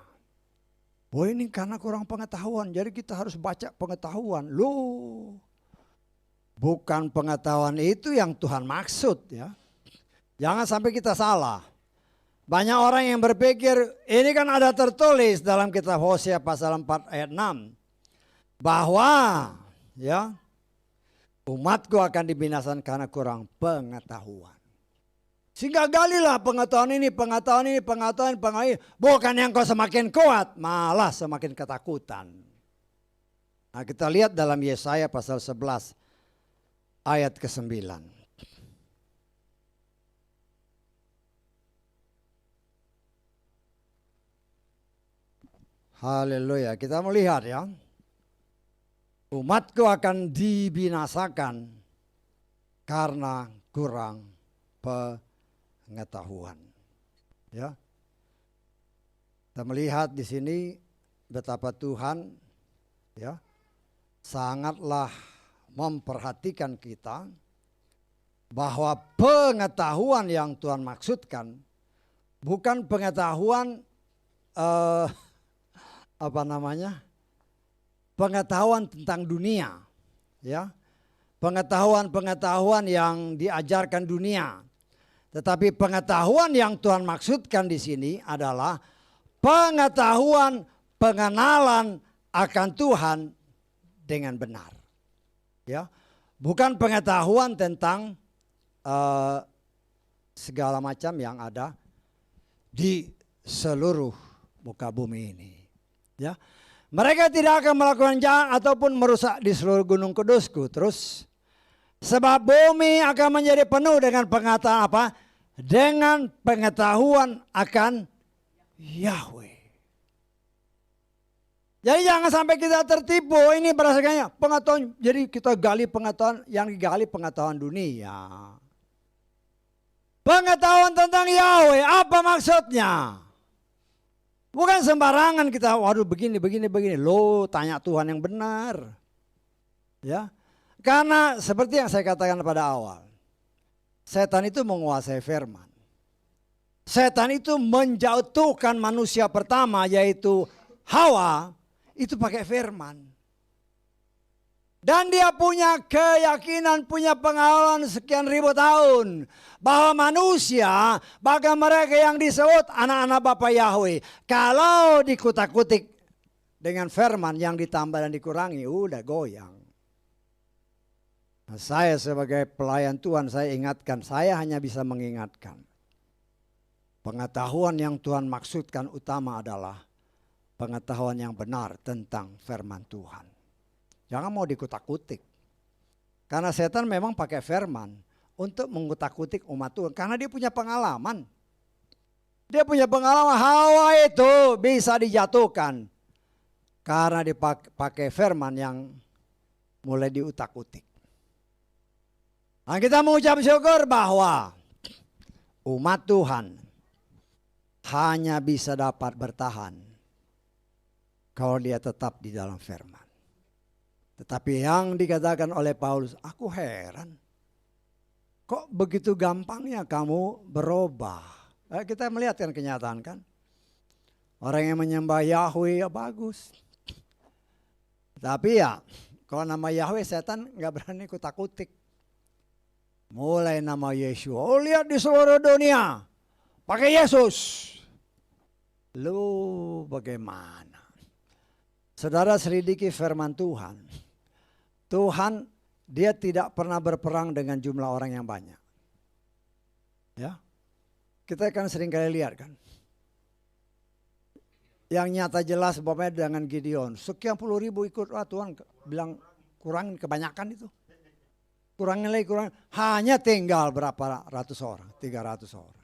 Oh ini karena kurang pengetahuan. Jadi kita harus baca pengetahuan. Loh. Bukan pengetahuan itu yang Tuhan maksud ya. Jangan sampai kita salah. Banyak orang yang berpikir ini kan ada tertulis dalam kitab Hosea pasal 4 ayat 6. Bahwa ya, umatku akan dibinasakan karena kurang pengetahuan. Sehingga galilah pengetahuan ini. Bukan yang kau semakin kuat, malah semakin ketakutan. Nah kita lihat dalam Yesaya pasal 11 ayat ke-9. Haleluya, kita melihat ya. Umatku akan dibinasakan karena kurang pengetahuan. Ya, kita melihat di sini betapa Tuhan ya sangatlah memperhatikan kita bahwa pengetahuan yang Tuhan maksudkan bukan pengetahuan pengetahuan tentang dunia, ya, pengetahuan yang diajarkan dunia, tetapi pengetahuan yang Tuhan maksudkan di sini adalah pengetahuan pengenalan akan Tuhan dengan benar, ya, bukan pengetahuan tentang segala macam yang ada di seluruh muka bumi ini, ya. Mereka tidak akan melakukan jahat ataupun merusak di seluruh gunung kudusku. Terus, sebab bumi akan menjadi penuh dengan pengetahuan apa? Dengan pengetahuan akan Yahweh. Jadi jangan sampai kita tertipu. Ini berdasarkannya pengetahuan. Jadi kita gali pengetahuan, yang digali pengetahuan dunia. Pengetahuan tentang Yahweh, apa maksudnya? Bukan sembarangan kita, waduh begini. Loh, tanya Tuhan yang benar. Ya. Karena seperti yang saya katakan pada awal. Setan itu menguasai firman. Setan itu menjatuhkan manusia pertama yaitu Hawa itu pakai firman. Dan dia punya keyakinan, punya pengalaman sekian ribu tahun. Bahwa manusia, bahkan mereka yang disebut anak-anak Bapa Yahweh. Kalau dikutak-kutik dengan firman yang ditambah dan dikurangi, udah goyang. Nah, saya sebagai pelayan Tuhan, saya ingatkan, saya hanya bisa mengingatkan. Pengetahuan yang Tuhan maksudkan utama adalah pengetahuan yang benar tentang firman Tuhan. Jangan mau dikutak-kutik. Karena setan memang pakai firman untuk mengutak-kutik umat Tuhan. Karena dia punya pengalaman. Dia punya pengalaman Hawa itu bisa dijatuhkan. Karena dipakai firman yang mulai diutak-utik. Nah, kita mengucap syukur bahwa umat Tuhan hanya bisa dapat bertahan kalau dia tetap di dalam firman. Tetapi yang dikatakan oleh Paulus, aku heran. Kok begitu gampangnya kamu berubah? Kita melihat kan kenyataan kan. Orang yang menyembah Yahweh ya bagus. Tapi ya kalau nama Yahweh setan gak berani kutak-kutik. Mulai nama Yesus. Oh lihat di seluruh dunia. Pakai Yesus. Lu bagaimana? Saudara selidiki firman Tuhan. Tuhan dia tidak pernah berperang dengan jumlah orang yang banyak. Ya, kita kan sering kali lihat kan. Yang nyata jelas bapaknya dengan Gideon. Sekian puluh ribu ikut, Tuhan bilang kurangin kebanyakan itu. Kurangin lagi, kurang. Hanya tinggal berapa ratus orang, 300 orang.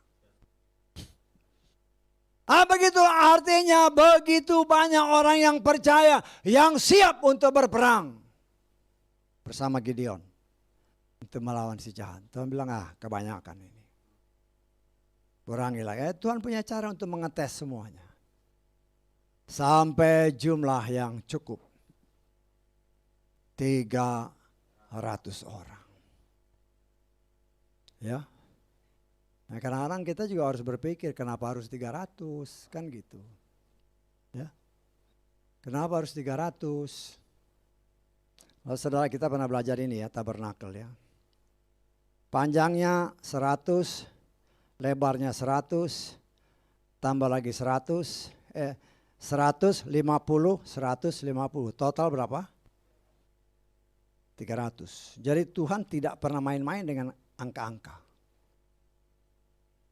Begitu artinya begitu banyak orang yang percaya, yang siap untuk berperang bersama Gideon untuk melawan si jahat. Tuhan bilang kebanyakan ini. Kurangilah. Tuhan punya cara untuk mengetes semuanya. Sampai jumlah yang cukup. 300 orang. Ya. Nah, kadang-kadang kita juga harus berpikir kenapa harus 300, kan gitu. Ya. Kenapa harus 300? Lalu saudara, kita pernah belajar ini ya, tabernakel ya. Panjangnya 100, lebarnya 100, tambah lagi 100, 150, 150. Total berapa? 300. Jadi Tuhan tidak pernah main-main dengan angka-angka.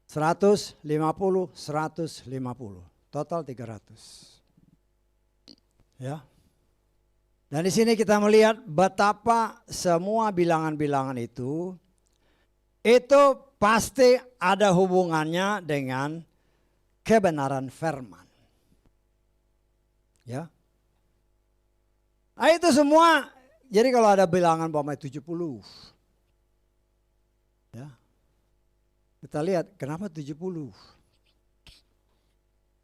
150, 150. Total 300. Ya. Dan di sini kita melihat betapa semua bilangan-bilangan itu pasti ada hubungannya dengan kebenaran firman. Ya. Nah, itu semua, jadi kalau ada bilangan umpamanya 70. Ya. Kita lihat kenapa 70.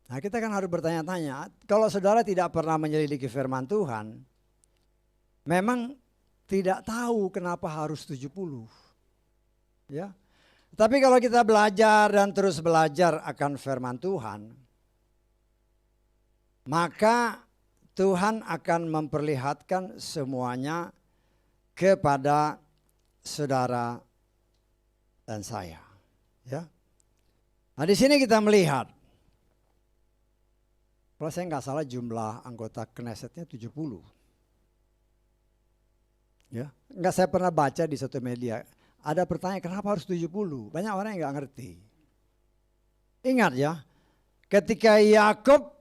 Nah, kita kan harus bertanya-tanya, kalau saudara tidak pernah menyelidiki firman Tuhan, memang tidak tahu kenapa harus 70. Ya. Tapi kalau kita belajar dan terus belajar akan firman Tuhan, maka Tuhan akan memperlihatkan semuanya kepada saudara dan saya. Ya. Nah, di sini kita melihat, kalau saya nggak salah jumlah anggota Knessetnya 70. Ya, nggak, saya pernah baca di satu media. Ada pertanyaan kenapa harus 70? Banyak orang yang nggak ngerti. Ingat ya, ketika Yakub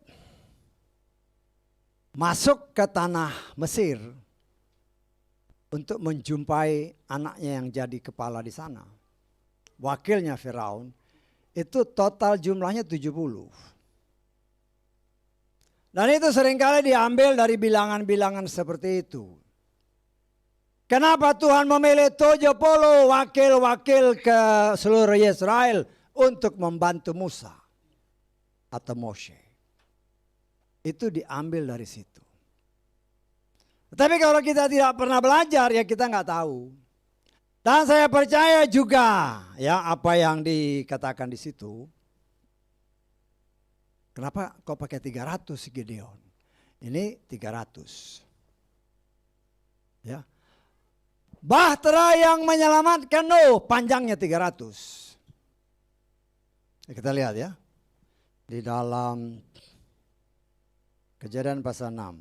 masuk ke tanah Mesir untuk menjumpai anaknya yang jadi kepala di sana, wakilnya Firaun, itu total jumlahnya 70. Dan itu seringkali diambil dari bilangan-bilangan seperti itu. Kenapa Tuhan memilih 70 wakil-wakil ke seluruh Israel untuk membantu Musa atau Moshe? Itu diambil dari situ. Tapi kalau kita tidak pernah belajar, ya kita nggak tahu. Dan saya percaya juga ya apa yang dikatakan di situ. Kenapa kau pakai 300 Gideon? Ini 300. Ya. Bahtera yang menyelamatkan Nuh, panjangnya 300. Kita lihat ya. Di dalam Kejadian pasal 6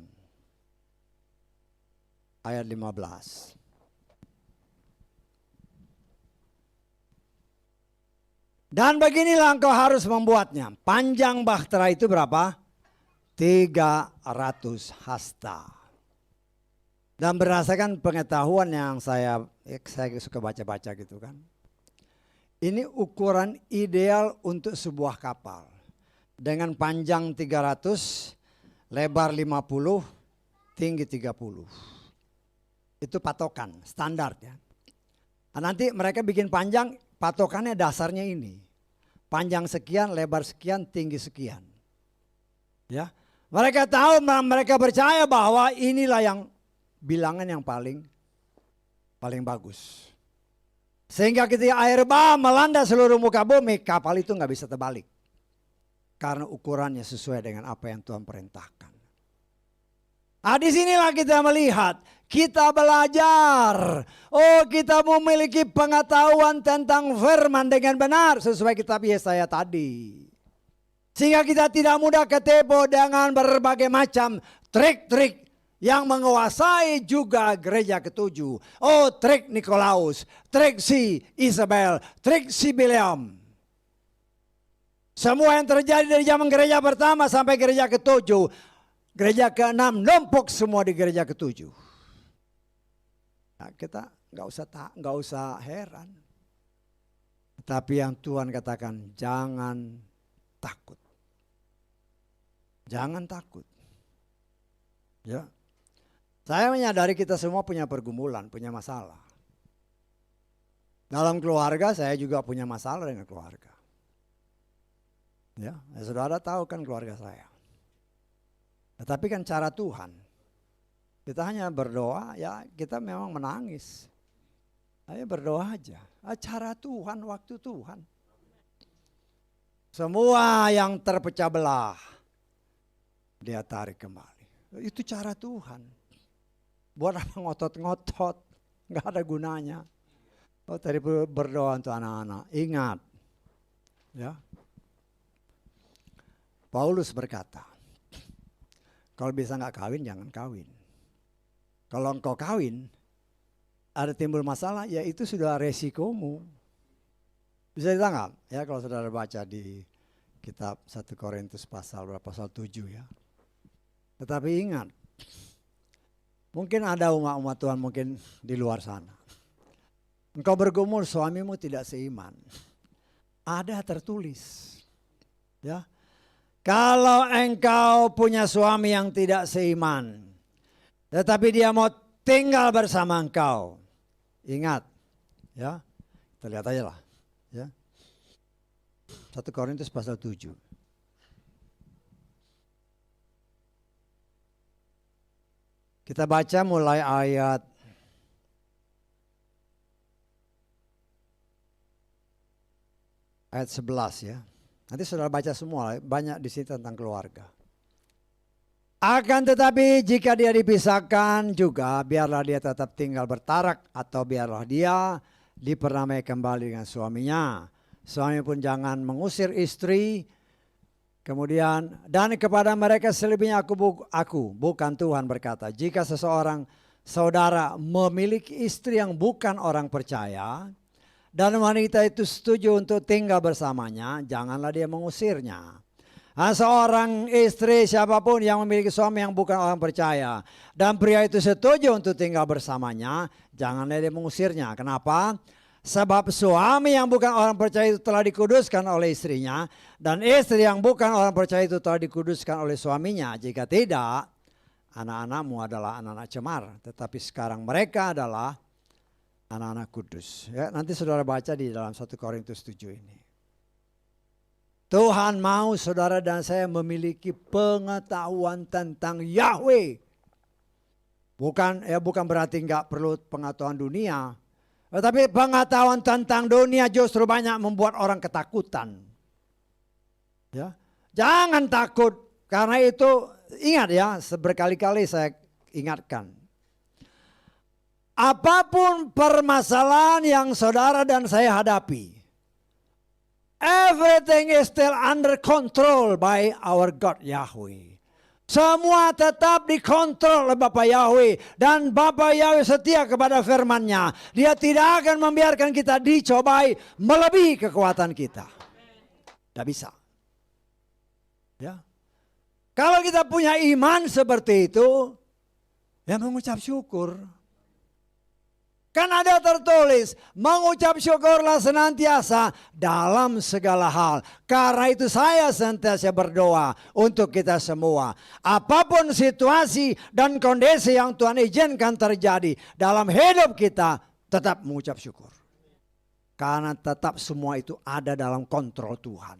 ayat 15. Dan beginilah engkau harus membuatnya. Panjang bahtera itu berapa? 300 hasta. Dan berdasarkan pengetahuan yang saya suka baca-baca gitu kan. Ini ukuran ideal untuk sebuah kapal. Dengan panjang 300, lebar 50, tinggi 30. Itu patokan, standar ya. Nah, nanti mereka bikin panjang, patokannya dasarnya ini. Panjang sekian, lebar sekian, tinggi sekian. Ya. Mereka tahu, mereka percaya bahwa inilah yang bilangan yang paling bagus. Sehingga ketika air bah melanda seluruh muka bumi, kapal itu nggak bisa terbalik. Karena ukurannya sesuai dengan apa yang Tuhan perintahkan. Nah, disinilah kita melihat, kita belajar. Oh, kita memiliki pengetahuan tentang firman dengan benar sesuai kitab Yesaya tadi. Sehingga kita tidak mudah ketipu dengan berbagai macam trik-trik yang menguasai juga gereja ketujuh. Oh, trik Nikolaus, trik si Isabel, trik si Biliam. Semua yang terjadi dari zaman gereja pertama sampai gereja ketujuh, gereja ke-6 numpuk semua di gereja ketujuh. Nah, kita nggak usah heran. Tapi yang Tuhan katakan, jangan takut. Jangan takut. Ya. Saya menyadari kita semua punya pergumulan, punya masalah. Dalam keluarga saya juga punya masalah dengan keluarga. Ya, saudara tahu kan keluarga saya. Tetapi kan cara Tuhan, kita hanya berdoa, ya kita memang menangis. Ayo berdoa aja. Cara Tuhan, waktu Tuhan. Semua yang terpecah belah, dia tarik kembali. Itu cara Tuhan. Buat apa ngotot-ngotot, nggak ada gunanya. Oh, tadi berdoa untuk anak-anak. Ingat, ya. Paulus berkata, kalau bisa nggak kawin, jangan kawin. Kalau engkau kawin, ada timbul masalah, ya itu sudah resikomu. Bisa ditangkap ya kalau saudara baca di kitab 1 Korintus pasal 7 ya. Tetapi ingat, mungkin ada umat-umat Tuhan mungkin di luar sana. Engkau bergumul suamimu tidak seiman. Ada tertulis. Ya. Kalau engkau punya suami yang tidak seiman, tetapi dia mau tinggal bersama engkau, ingat, ya, kita lihat aja lah, ya. 1 Korintus pasal 7. Kita baca mulai ayat ayat 11 ya. Nanti saudara baca semua, banyak di sini tentang keluarga. Akan tetapi jika dia dipisahkan juga, biarlah dia tetap tinggal bertarak atau biarlah dia dipernamai kembali dengan suaminya. Suami pun jangan mengusir istri. Kemudian, dan kepada mereka selebihnya aku bukan Tuhan berkata, jika seseorang saudara memiliki istri yang bukan orang percaya, dan wanita itu setuju untuk tinggal bersamanya, janganlah dia mengusirnya. Nah, seorang istri siapapun yang memiliki suami yang bukan orang percaya, dan pria itu setuju untuk tinggal bersamanya, janganlah dia mengusirnya. Kenapa? Sebab suami yang bukan orang percaya itu telah dikuduskan oleh istrinya, dan istri yang bukan orang percaya itu telah dikuduskan oleh suaminya. Jika tidak, anak-anakmu adalah anak-anak cemar, tetapi sekarang mereka adalah anak-anak kudus. Ya, nanti saudara baca di dalam 1 Korintus 7 ini. Tuhan mau saudara dan saya memiliki pengetahuan tentang Yahweh. Bukan berarti nggak perlu pengetahuan dunia. Tetapi pengetahuan tentang dunia justru banyak membuat orang ketakutan. Ya, jangan takut, karena itu ingat ya, berkali-kali saya ingatkan. Apapun permasalahan yang saudara dan saya hadapi, everything is still under control by our God Yahweh. Semua tetap dikontrol oleh Bapa Yahweh. Dan Bapa Yahweh setia kepada firman-Nya. Dia tidak akan membiarkan kita dicobai melebihi kekuatan kita. Tidak bisa. Ya. Kalau kita punya iman seperti itu, ya mengucap syukur. Kan ada tertulis, mengucap syukurlah senantiasa dalam segala hal. Karena itu saya senantiasa berdoa untuk kita semua. Apapun situasi dan kondisi yang Tuhan izinkan terjadi dalam hidup kita, tetap mengucap syukur. Karena tetap semua itu ada dalam kontrol Tuhan.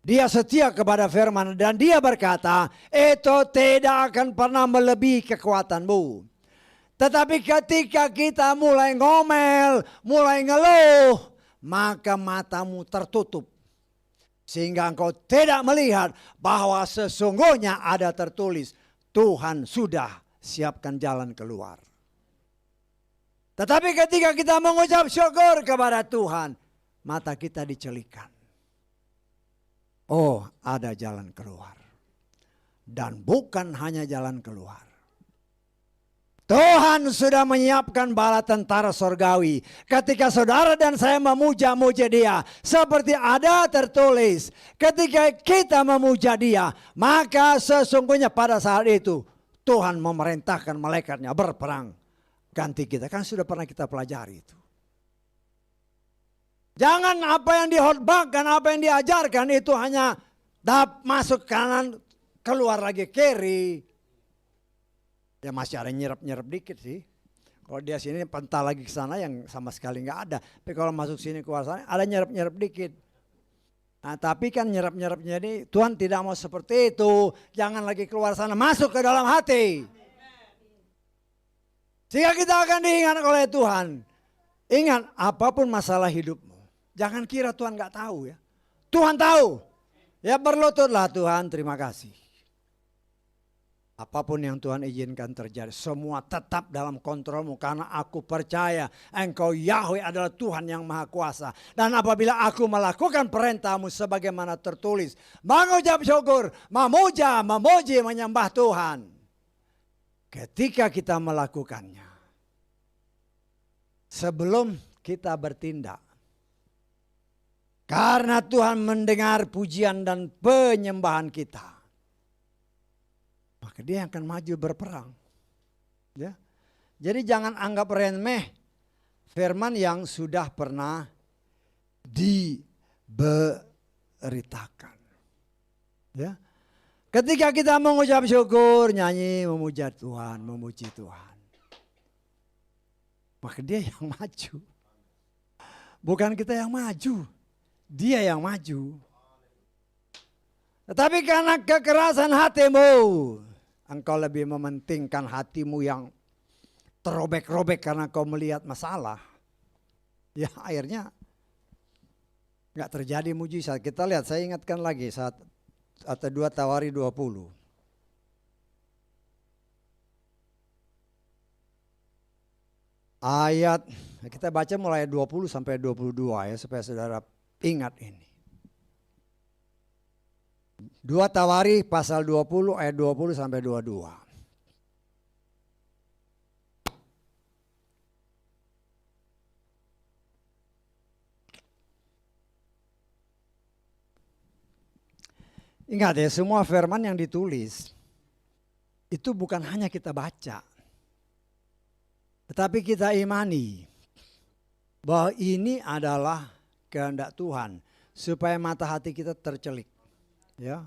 Dia setia kepada firman dan dia berkata, itu tidak akan pernah melebihi kekuatanmu. Tetapi ketika kita mulai ngomel, mulai ngeluh, maka matamu tertutup. Sehingga engkau tidak melihat bahwa sesungguhnya ada tertulis, Tuhan sudah siapkan jalan keluar. Tetapi ketika kita mengucap syukur kepada Tuhan, mata kita dicelikan. Oh, ada jalan keluar. Dan bukan hanya jalan keluar. Tuhan sudah menyiapkan bala tentara sorgawi. Ketika saudara dan saya memuja-muja dia, seperti ada tertulis, ketika kita memuja dia, maka sesungguhnya pada saat itu Tuhan memerintahkan malaikatnya berperang ganti kita. Kan sudah pernah kita pelajari itu. Jangan apa yang dihotbahkan, apa yang diajarkan itu hanya masuk kanan, keluar lagi kiri. Ya masih ada nyerap-nyerap dikit sih. Kalau dia sini pental lagi ke sana yang sama sekali nggak ada. Tapi kalau masuk sini keluar sana ada nyerap-nyerap dikit. Nah tapi kan nyerap-nyerapnya ini Tuhan tidak mau seperti itu. Jangan lagi keluar sana, masuk ke dalam hati. Sehingga kita akan diingat oleh Tuhan. Ingat apapun masalah hidupmu. Jangan kira Tuhan nggak tahu ya. Tuhan tahu. Ya berlututlah Tuhan, terima kasih. Apapun yang Tuhan izinkan terjadi, semua tetap dalam kontrolmu. Karena aku percaya Engkau Yahweh adalah Tuhan yang Maha Kuasa. Dan apabila aku melakukan perintahmu sebagaimana tertulis, mengucap syukur, memuja, memuji, menyembah Tuhan. Ketika kita melakukannya, sebelum kita bertindak, karena Tuhan mendengar pujian dan penyembahan kita, maka dia akan maju berperang. Ya. Jadi jangan anggap remeh firman yang sudah pernah diberitakan. Ya. Ketika kita mengucap syukur, nyanyi, memuja Tuhan, memuji Tuhan, maka dia yang maju. Bukan kita yang maju. Dia yang maju. Tetapi karena kekerasan hatimu, engkau lebih mementingkan hatimu yang terobek-robek karena kau melihat masalah. Ya akhirnya nggak terjadi mujizat. Kita lihat, saya ingatkan lagi saat atau 2 Tawari 20. Ayat kita baca mulai 20 sampai 22 ya supaya saudara ingat ini. 2 Tawari pasal 20 ayat 20 sampai 22. Ingat ya, semua firman yang ditulis itu bukan hanya kita baca, tetapi kita imani bahwa ini adalah kehendak Tuhan supaya mata hati kita tercelik. Ya.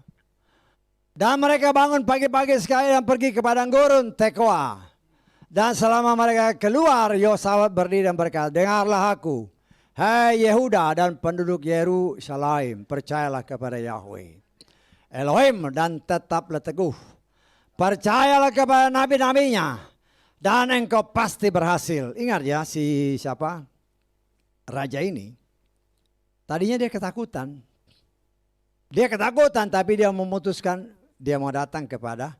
Dan mereka bangun pagi-pagi sekali dan pergi ke padang gurun Tekoa. Dan selama mereka keluar, Yosafat berdiri dan berkata, dengarlah aku, hai Yehuda dan penduduk Yerusalem, percayalah kepada Yahweh Elohim dan tetaplah teguh. Percayalah kepada nabi-nabinya dan engkau pasti berhasil. Ingat ya, si siapa? Raja ini. Tadinya dia ketakutan. Dia ketakutan tapi dia memutuskan dia mau datang kepada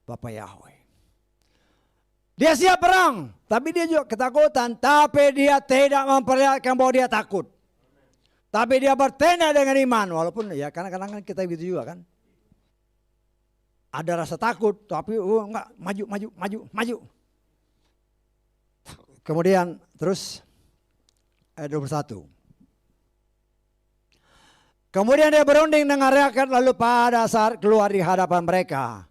Bapak Yahweh. Dia siap perang tapi dia juga ketakutan. Tapi dia tidak memperlihatkan bahwa dia takut. Tapi dia bertenda dengan iman. Walaupun ya kadang-kadang kita gitu juga kan. Ada rasa takut tapi enggak, maju. Kemudian terus ayat 21. Kemudian dia berunding dengan rakyat lalu pada saat keluar di hadapan mereka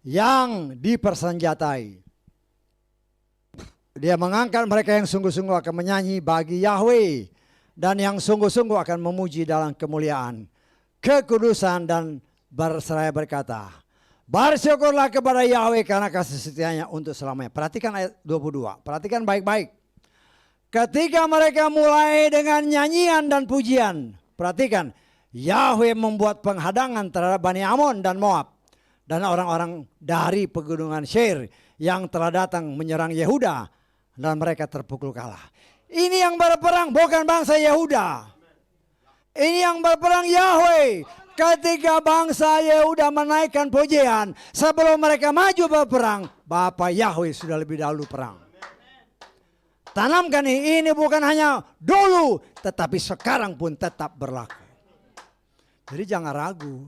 yang dipersenjatai. Dia mengangkat mereka yang sungguh-sungguh akan menyanyi bagi Yahweh dan yang sungguh-sungguh akan memuji dalam kemuliaan, kekudusan dan berseraya berkata, bersyukurlah kepada Yahweh karena kasih setianya untuk selamanya. Perhatikan ayat 22, perhatikan baik-baik. Ketika mereka mulai dengan nyanyian dan pujian, perhatikan, Yahweh membuat penghadangan terhadap Bani Amon dan Moab dan orang-orang dari pegunungan Seir yang telah datang menyerang Yehuda dan mereka terpukul kalah. Ini yang berperang bukan bangsa Yehuda. Ini yang berperang Yahweh. Ketika bangsa Yehuda menaikkan pujian, sebelum mereka maju berperang, Bapa Yahweh sudah lebih dahulu perang. Tanamkan ini bukan hanya dulu, tetapi sekarang pun tetap berlaku. Jadi jangan ragu.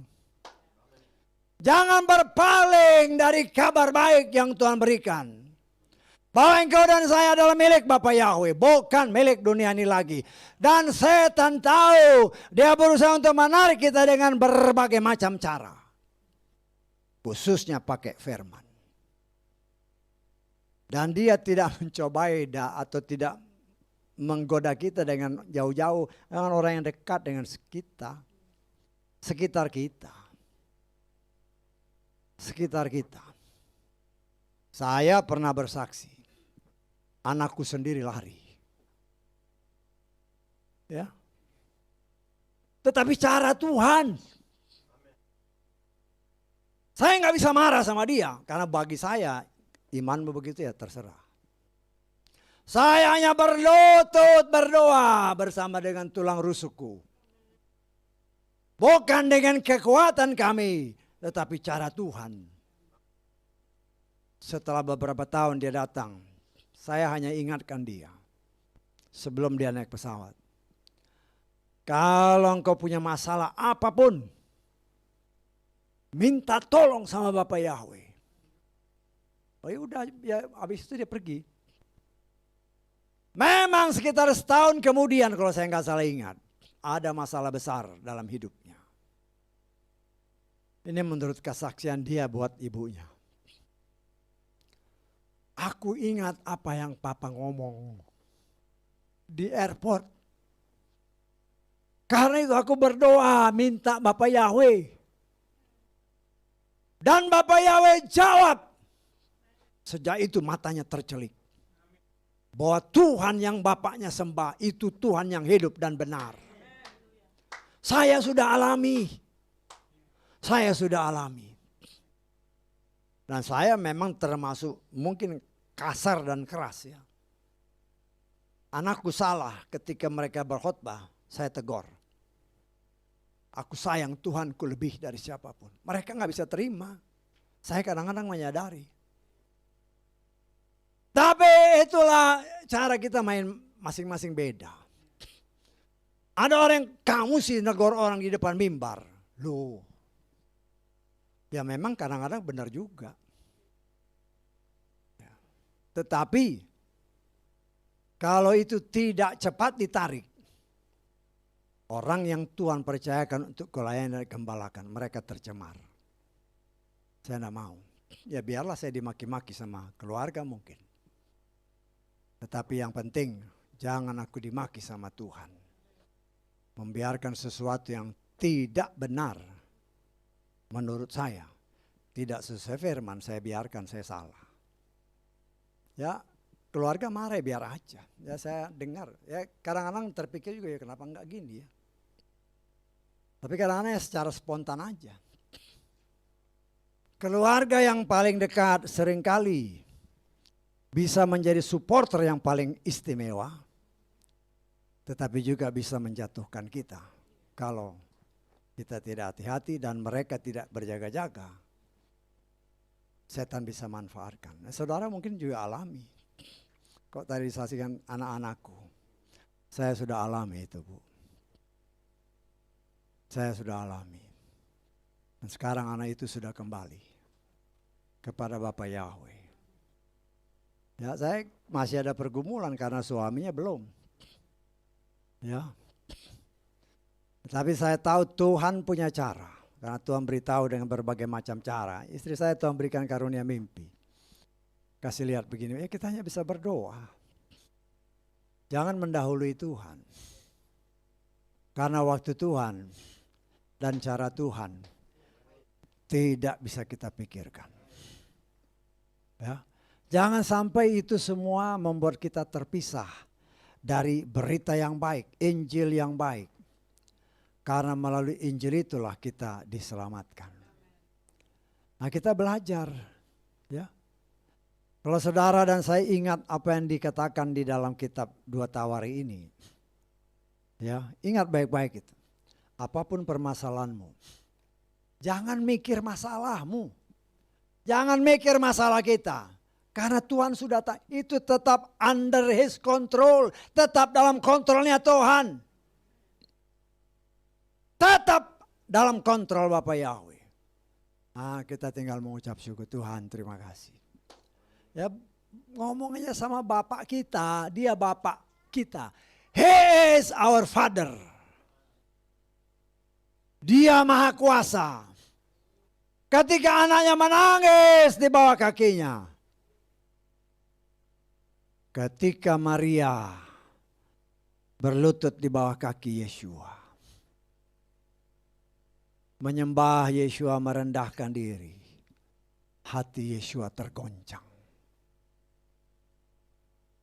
Jangan berpaling dari kabar baik yang Tuhan berikan. Bahwa engkau dan saya adalah milik Bapa Yahweh, bukan milik dunia ini lagi. Dan setan tahu, dia berusaha untuk menarik kita dengan berbagai macam cara. Khususnya pakai firman. Dan dia tidak mencobai atau tidak menggoda kita dengan jauh-jauh, dengan orang yang dekat dengan kita, sekitar kita. Sekitar kita. Saya pernah bersaksi, anakku sendiri lari. Ya. Tetapi cara Tuhan. Saya nggak bisa marah sama dia, karena bagi saya imanmu begitu ya terserah. Saya hanya berlutut berdoa bersama dengan tulang rusukku. Bukan dengan kekuatan kami, tetapi cara Tuhan. Setelah beberapa tahun dia datang, saya hanya ingatkan dia sebelum dia naik pesawat. Kalau engkau punya masalah apapun, minta tolong sama Bapak Yahweh. Oh ya udah, ya habis itu dia pergi. Memang sekitar setahun kemudian kalau saya nggak salah ingat, ada masalah besar dalam hidupnya. Ini menurut kesaksian dia buat ibunya. Aku ingat apa yang Papa ngomong di airport. Karena itu aku berdoa minta Bapak Yahweh. Dan Bapak Yahweh jawab. Sejak itu matanya tercelik. Bahwa Tuhan yang bapaknya sembah itu Tuhan yang hidup dan benar. Saya sudah alami. Saya sudah alami. Dan saya memang termasuk mungkin kasar dan keras ya. Anakku salah ketika mereka berkhotbah, saya tegur. Aku sayang Tuhanku lebih dari siapapun. Mereka nggak bisa terima. Saya kadang-kadang menyadari. Tapi itulah cara kita main masing-masing beda. Ada orang yang kamu sih negor orang di depan mimbar. Loh. Ya memang kadang-kadang benar juga. Ya. Tetapi kalau itu tidak cepat ditarik. Orang yang Tuhan percayakan untuk kelayani dan gembalakan, mereka tercemar. Saya tidak mau. Ya biarlah saya dimaki-maki sama keluarga mungkin. Tetapi yang penting, jangan aku dimaki sama Tuhan. Membiarkan sesuatu yang tidak benar menurut saya. Tidak sesuai firman, saya biarkan saya salah. Ya keluarga marah biar aja. Ya saya dengar. Ya kadang-kadang terpikir juga ya kenapa enggak gini ya. Tapi kadang-kadang ya secara spontan aja. Keluarga yang paling dekat seringkali bisa menjadi supporter yang paling istimewa. Tetapi juga bisa menjatuhkan kita. Kalau kita tidak hati-hati dan mereka tidak berjaga-jaga. Setan bisa manfaatkan. Nah, saudara mungkin juga alami. Kok tadi disaksikan anak-anakku. Saya sudah alami itu Bu. Saya sudah alami. Dan sekarang anak itu sudah kembali kepada Bapak Yahweh. Ya, saya masih ada pergumulan karena suaminya belum. Ya. Tapi saya tahu Tuhan punya cara. Karena Tuhan beritahu dengan berbagai macam cara. Istri saya Tuhan berikan karunia mimpi. Kasih lihat begini, ya kita hanya bisa berdoa. Jangan mendahului Tuhan. Karena waktu Tuhan dan cara Tuhan tidak bisa kita pikirkan. Ya. Jangan sampai itu semua membuat kita terpisah dari berita yang baik, Injil yang baik. Karena melalui Injil itulah kita diselamatkan. Nah kita belajar. Ya. Kalau saudara dan saya ingat apa yang dikatakan di dalam kitab 2 Tawari ini. Ya, ingat baik-baik itu. Apapun permasalahanmu. Jangan mikir masalahmu. Jangan mikir masalah kita. Karena Tuhan sudah itu tetap under His control. Tetap dalam kontrolnya Tuhan. Tetap dalam kontrol Bapak Yahweh. Nah, kita tinggal mengucap syukur Tuhan, terima kasih. Ya, ngomong aja sama Bapak kita, dia Bapak kita. He is our Father. Dia Maha Kuasa. Ketika anaknya menangis di bawah kakinya, ketika Maria berlutut di bawah kaki Yeshua, menyembah Yeshua, merendahkan diri, hati Yeshua tergoncang.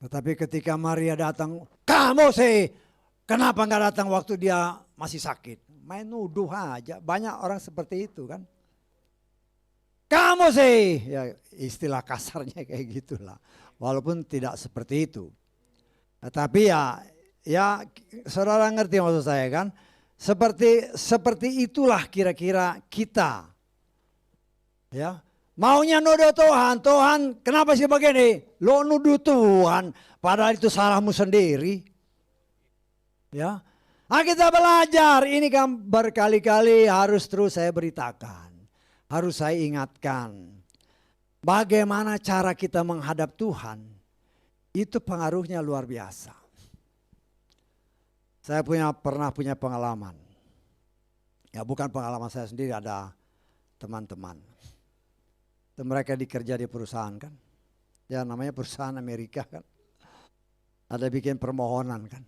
Tetapi ketika Maria datang, kamu sih kenapa nggak datang waktu dia masih sakit? Main nuduh aja, banyak orang seperti itu kan. Kamu sih, ya istilah kasarnya kayak gitulah. Walaupun tidak seperti itu. Tetapi ya saudara ngerti maksud saya kan? Seperti itulah kira-kira kita. Ya, maunya nuduh Tuhan, Tuhan kenapa sih begini? Lo nuduh Tuhan, padahal itu salahmu sendiri. Ya, kita belajar, ini kan berkali-kali harus terus saya beritakan. Harus saya ingatkan, bagaimana cara kita menghadap Tuhan, itu pengaruhnya luar biasa. Saya pernah punya pengalaman, ya bukan pengalaman saya sendiri, ada teman-teman. Mereka dikerja di perusahaan kan, ya namanya perusahaan Amerika kan, ada bikin permohonan kan,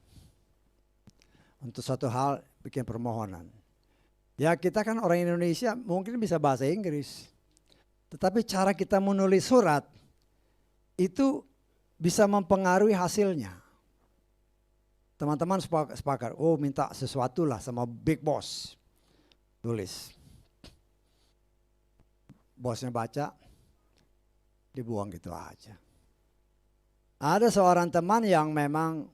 untuk suatu hal bikin permohonan. Ya kita kan orang Indonesia mungkin bisa bahasa Inggris. Tetapi cara kita menulis surat itu bisa mempengaruhi hasilnya. Teman-teman sepakat, oh minta sesuatu lah sama big boss. Tulis. Bosnya baca, dibuang gitu aja. Ada seorang teman yang memang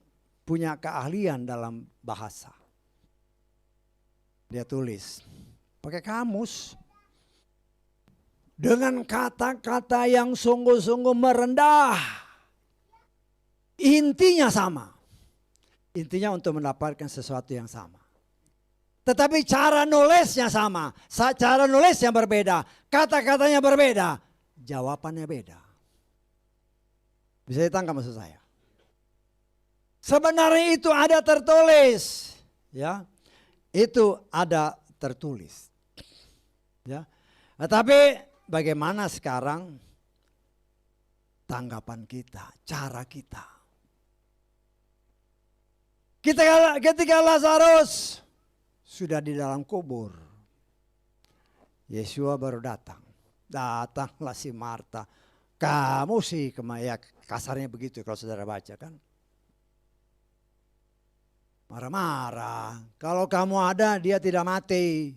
punya keahlian dalam bahasa. Dia tulis pakai kamus dengan kata-kata yang sungguh-sungguh merendah. Intinya sama. Intinya untuk mendapatkan sesuatu yang sama. Tetapi cara nulisnya sama. Cara nulisnya berbeda. Kata-katanya berbeda. Jawabannya beda. Bisa ditangkap maksud saya? Sebenarnya itu ada tertulis. Ya. Itu ada tertulis. Ya. Tetapi bagaimana sekarang tanggapan kita, cara kita? Ketika Lazarus sudah di dalam kubur, Yeshua baru datang. Datanglah si Marta. Kamu sih, ya kasarnya begitu kalau saudara baca kan. Marah-marah. Kalau kamu ada, dia tidak mati.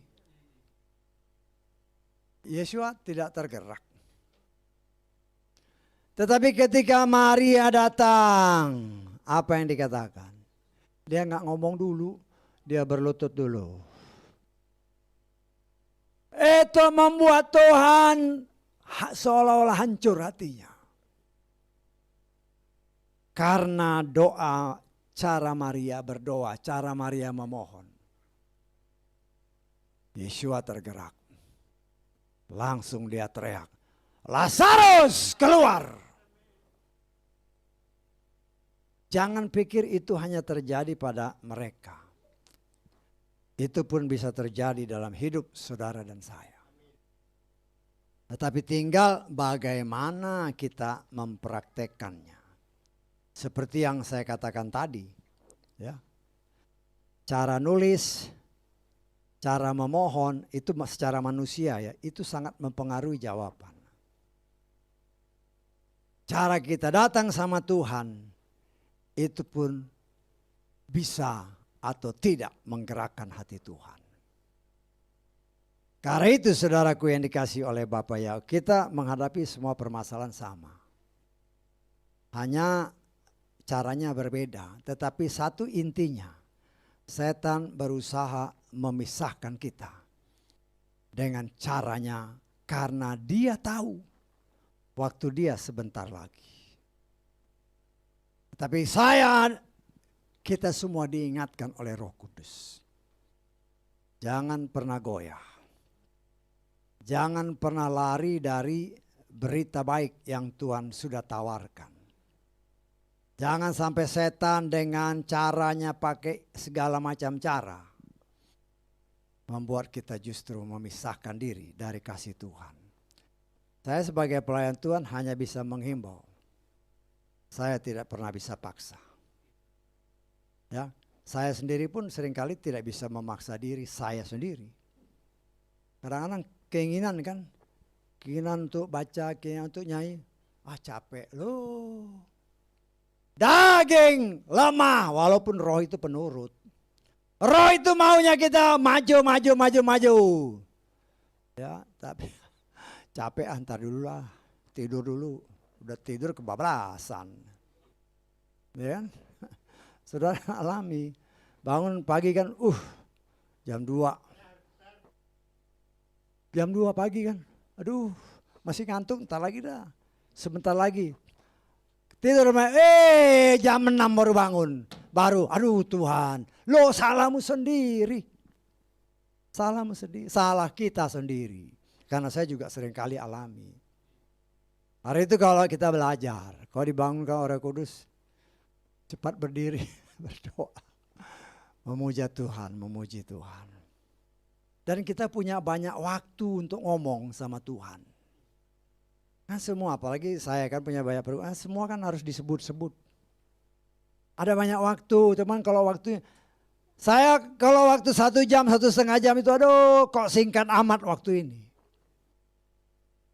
Yeshua tidak tergerak. Tetapi ketika Maria datang, apa yang dikatakan? Dia nggak ngomong dulu, dia berlutut dulu. Itu membuat Tuhan seolah-olah hancur hatinya. Karena doa, cara Maria berdoa, cara Maria memohon. Yeshua tergerak. Langsung dia teriak, Lazarus keluar. Jangan pikir itu hanya terjadi pada mereka. Itu pun bisa terjadi dalam hidup saudara dan saya. Tetapi tinggal bagaimana kita mempraktekkannya. Seperti yang saya katakan tadi, ya. Cara nulis, cara memohon itu secara manusia ya, itu sangat mempengaruhi jawaban. Cara kita datang sama Tuhan itu pun bisa atau tidak menggerakkan hati Tuhan. Karena itu saudaraku yang dikasihi oleh Bapak ya, kita menghadapi semua permasalahan sama. Hanya caranya berbeda, tetapi satu intinya, setan berusaha memisahkan kita dengan caranya karena dia tahu waktu dia sebentar lagi. Tapi kita semua diingatkan oleh Roh Kudus. Jangan pernah goyah. Jangan pernah lari dari berita baik yang Tuhan sudah tawarkan. Jangan sampai setan dengan caranya pakai segala macam cara membuat kita justru memisahkan diri dari kasih Tuhan. Saya sebagai pelayan Tuhan hanya bisa menghimbau. Saya tidak pernah bisa paksa. Ya, saya sendiri pun seringkali tidak bisa memaksa diri saya sendiri. Kadang-kadang keinginan kan, keinginan untuk baca, keinginan untuk nyanyi, capek loh. Daging lemah walaupun roh itu penurut. Roh itu maunya kita maju. Ya, tapi capek antar dulu lah, tidur dulu. Udah tidur kebablasan. Ya kan? Saudara alami. Bangun pagi kan, jam 2. Jam 2 pagi kan. Aduh, masih ngantuk, entar lagi dah. Sebentar lagi. Tidur, jam 6 baru bangun. Aduh Tuhan, lo salahmu sendiri. Salahmu sendiri, salah kita sendiri. Karena saya juga seringkali alami. Hari itu kalau kita belajar, kalau dibangunkan oleh Kudus, cepat berdiri, berdoa. Memuja Tuhan, memuji Tuhan. Dan kita punya banyak waktu untuk ngomong sama Tuhan. Kan semua, apalagi saya kan punya banyak pertanyaan, semua kan harus disebut-sebut. Ada banyak waktu, teman kalau waktunya. Saya kalau waktu 1 jam, 1,5 jam itu aduh kok singkat amat waktu ini.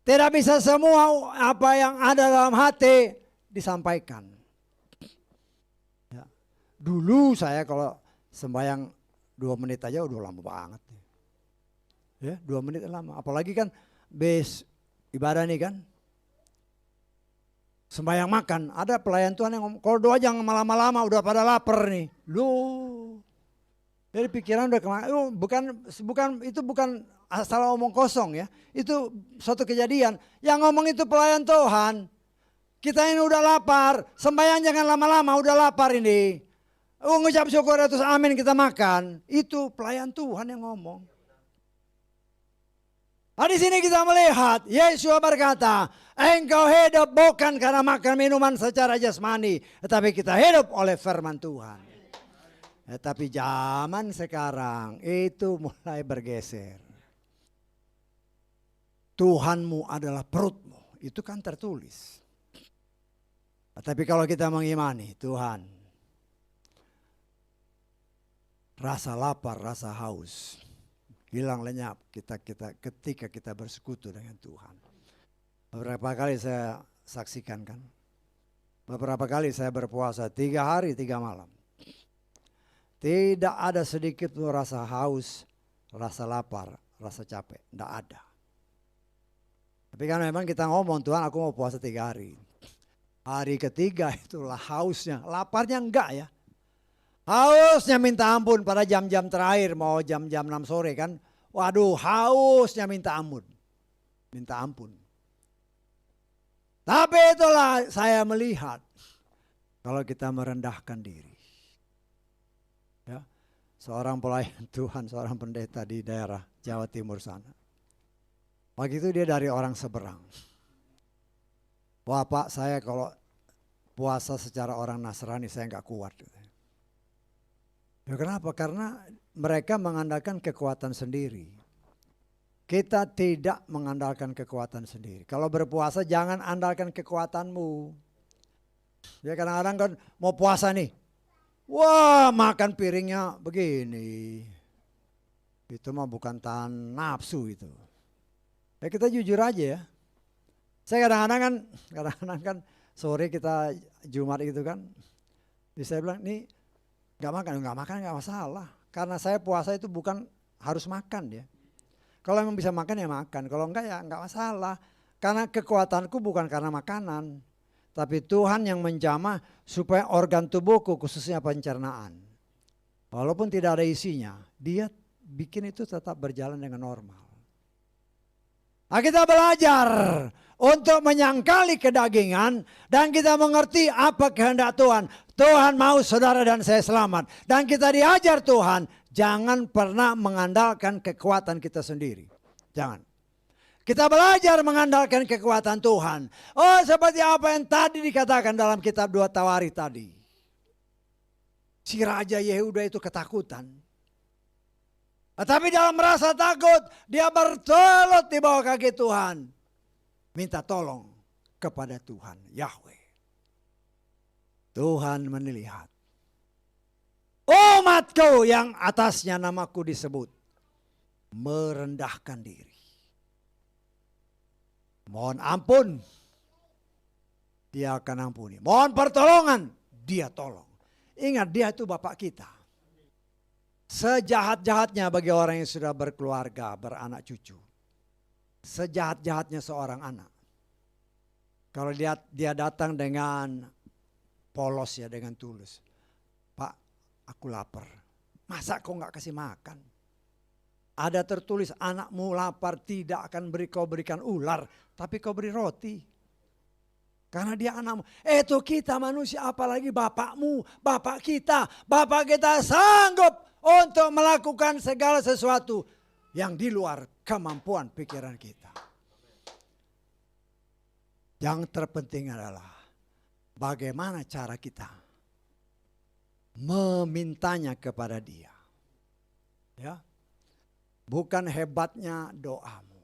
Tidak bisa semua apa yang ada dalam hati disampaikan. Ya. Dulu saya kalau sembahyang 2 menit aja udah lama banget. Ya, 2 menit lama. Apalagi kan ibadah nih kan. Sembahyang makan, ada pelayan Tuhan yang ngomong, kalau doa jangan lama-lama udah pada lapar nih. Loh. Jadi pikiran udah kemana, itu bukan asal omong kosong ya. Itu suatu kejadian. Yang ngomong itu pelayan Tuhan. Kita ini udah lapar, sembahyang jangan lama-lama udah lapar ini. Ngucap syukur terus amin kita makan. Itu pelayan Tuhan yang ngomong. Di sini kita melihat Yesus berkata, engkau hidup bukan karena makan minuman secara jasmani, tetapi kita hidup oleh firman Tuhan. Tapi zaman sekarang itu mulai bergeser. Tuhanmu adalah perutmu, itu kan tertulis. Tapi kalau kita mengimani Tuhan, rasa lapar, rasa haus hilang lenyap ketika kita bersekutu dengan Tuhan. Beberapa kali saya saksikan kan. Beberapa kali saya berpuasa 3 hari 3 malam. Tidak ada sedikit pun rasa haus, rasa lapar, rasa capek. Tidak ada. Tapi kan memang kita ngomong Tuhan aku mau puasa 3 hari. Hari ketiga itulah hausnya. Laparnya enggak ya. Hausnya minta ampun pada jam-jam terakhir, mau jam-jam 6 sore kan. Waduh, hausnya minta ampun. Minta ampun. Tapi itulah saya melihat kalau kita merendahkan diri. Ya, seorang pelayan Tuhan, seorang pendeta di daerah Jawa Timur sana. Waktu itu dia dari orang seberang. Wah Pak, saya kalau puasa secara orang Nasrani saya nggak kuat. Ya kenapa? Karena mereka mengandalkan kekuatan sendiri. Kita tidak mengandalkan kekuatan sendiri. Kalau berpuasa jangan andalkan kekuatanmu. Ya kadang-kadang kan mau puasa nih. Wah makan piringnya begini. Itu mah bukan tahan nafsu itu. Ya kita jujur aja ya. Saya kadang-kadang kan sore kita Jumat itu kan. Saya bilang nih. Gak makan gak masalah. Karena saya puasa itu bukan harus makan ya. Kalau memang bisa makan ya makan. Kalau enggak ya enggak masalah. Karena kekuatanku bukan karena makanan. Tapi Tuhan yang menjamah supaya organ tubuhku khususnya pencernaan. Walaupun tidak ada isinya. Dia bikin itu tetap berjalan dengan normal. Nah, kita belajar untuk menyangkali kedagingan dan kita mengerti apa kehendak Tuhan. Tuhan mau saudara dan saya selamat. Dan kita diajar Tuhan, jangan pernah mengandalkan kekuatan kita sendiri. Jangan. Kita belajar mengandalkan kekuatan Tuhan. Oh seperti apa yang tadi dikatakan dalam kitab 2 Tawarikh tadi. Si Raja Yehuda itu ketakutan. Tapi dalam merasa takut, dia bertolut di bawah kaki Tuhan. Minta tolong kepada Tuhan, Yahweh. Tuhan melihat. Umatku yang atasnya namaku disebut merendahkan diri. Mohon ampun, dia akan ampuni. Mohon pertolongan, dia tolong. Ingat, dia itu Bapak kita. Sejahat-jahatnya bagi orang yang sudah berkeluarga, beranak cucu. Sejahat-jahatnya seorang anak. Kalau dia datang dengan polos ya, dengan tulus. Pak, aku lapar. Masa kau nggak kasih makan? Ada tertulis anakmu lapar tidak akan kau berikan ular, tapi kau beri roti. Karena dia anakmu. Itu kita manusia, apalagi bapakmu, bapak kita. Bapak kita sanggup untuk melakukan segala sesuatu yang di luar kemampuan pikiran kita. Yang terpenting adalah bagaimana cara kita memintanya kepada dia. Ya. Bukan hebatnya doamu.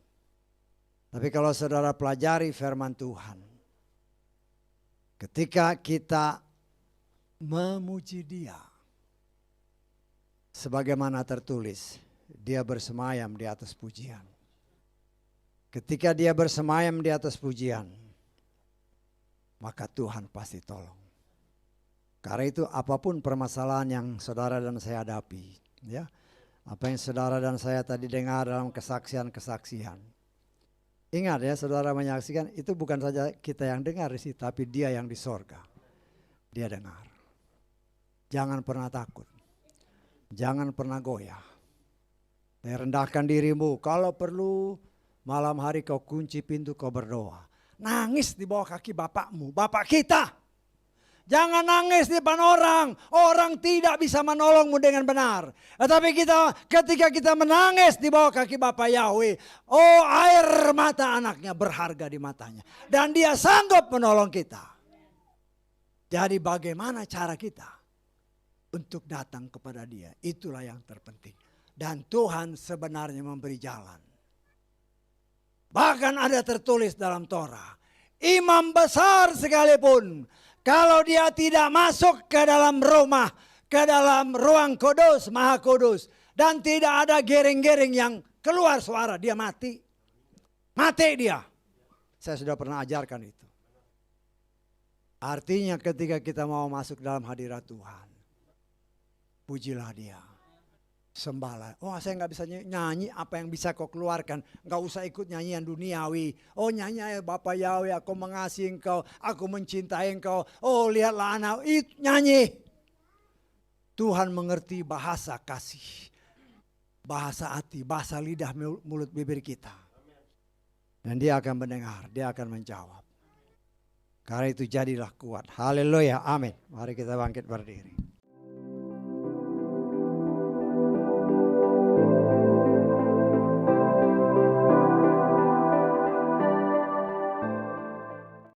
Tapi kalau saudara pelajari firman Tuhan, ketika kita memuji dia, sebagaimana tertulis, dia bersemayam di atas pujian. Ketika dia bersemayam di atas pujian, maka Tuhan pasti tolong. Karena itu apapun permasalahan yang saudara dan saya hadapi, ya, apa yang saudara dan saya tadi dengar dalam kesaksian-kesaksian. Ingat ya, saudara menyaksikan, itu bukan saja kita yang dengar sih, tapi dia yang di sorga. Dia dengar. Jangan pernah takut. Jangan pernah goyah. Rendahkan dirimu. Kalau perlu malam hari kau kunci pintu, kau berdoa. Nangis di bawah kaki bapakmu, bapak kita. Jangan nangis di depan orang. Orang tidak bisa menolongmu dengan benar. Tetapi ketika kita menangis di bawah kaki Bapa Yahweh, oh, air mata anaknya berharga di matanya. Dan dia sanggup menolong kita. Jadi bagaimana cara kita untuk datang kepada dia? Itulah yang terpenting. Dan Tuhan sebenarnya memberi jalan. Bahkan ada tertulis dalam Torah, imam besar sekalipun, kalau dia tidak masuk ke dalam rumah, ke dalam ruang kudus, maha kudus, dan tidak ada gering-gering yang keluar suara, dia mati. Mati dia. Saya sudah pernah ajarkan itu. Artinya ketika kita mau masuk dalam hadirat Tuhan, pujilah dia. Sembahlah. Oh, saya nggak bisa nyanyi, apa yang bisa kau keluarkan? Nggak usah ikut nyanyian duniawi. Oh, nyanyi Bapak Yahweh, aku mengasihi engkau, aku mencintai engkau. Oh, lihatlah anak, itu nyanyi. Tuhan mengerti bahasa kasih, bahasa hati, bahasa lidah, mulut bibir kita. Dan dia akan mendengar, dia akan menjawab. Karena itu jadilah kuat. Haleluya, amin. Mari kita bangkit berdiri.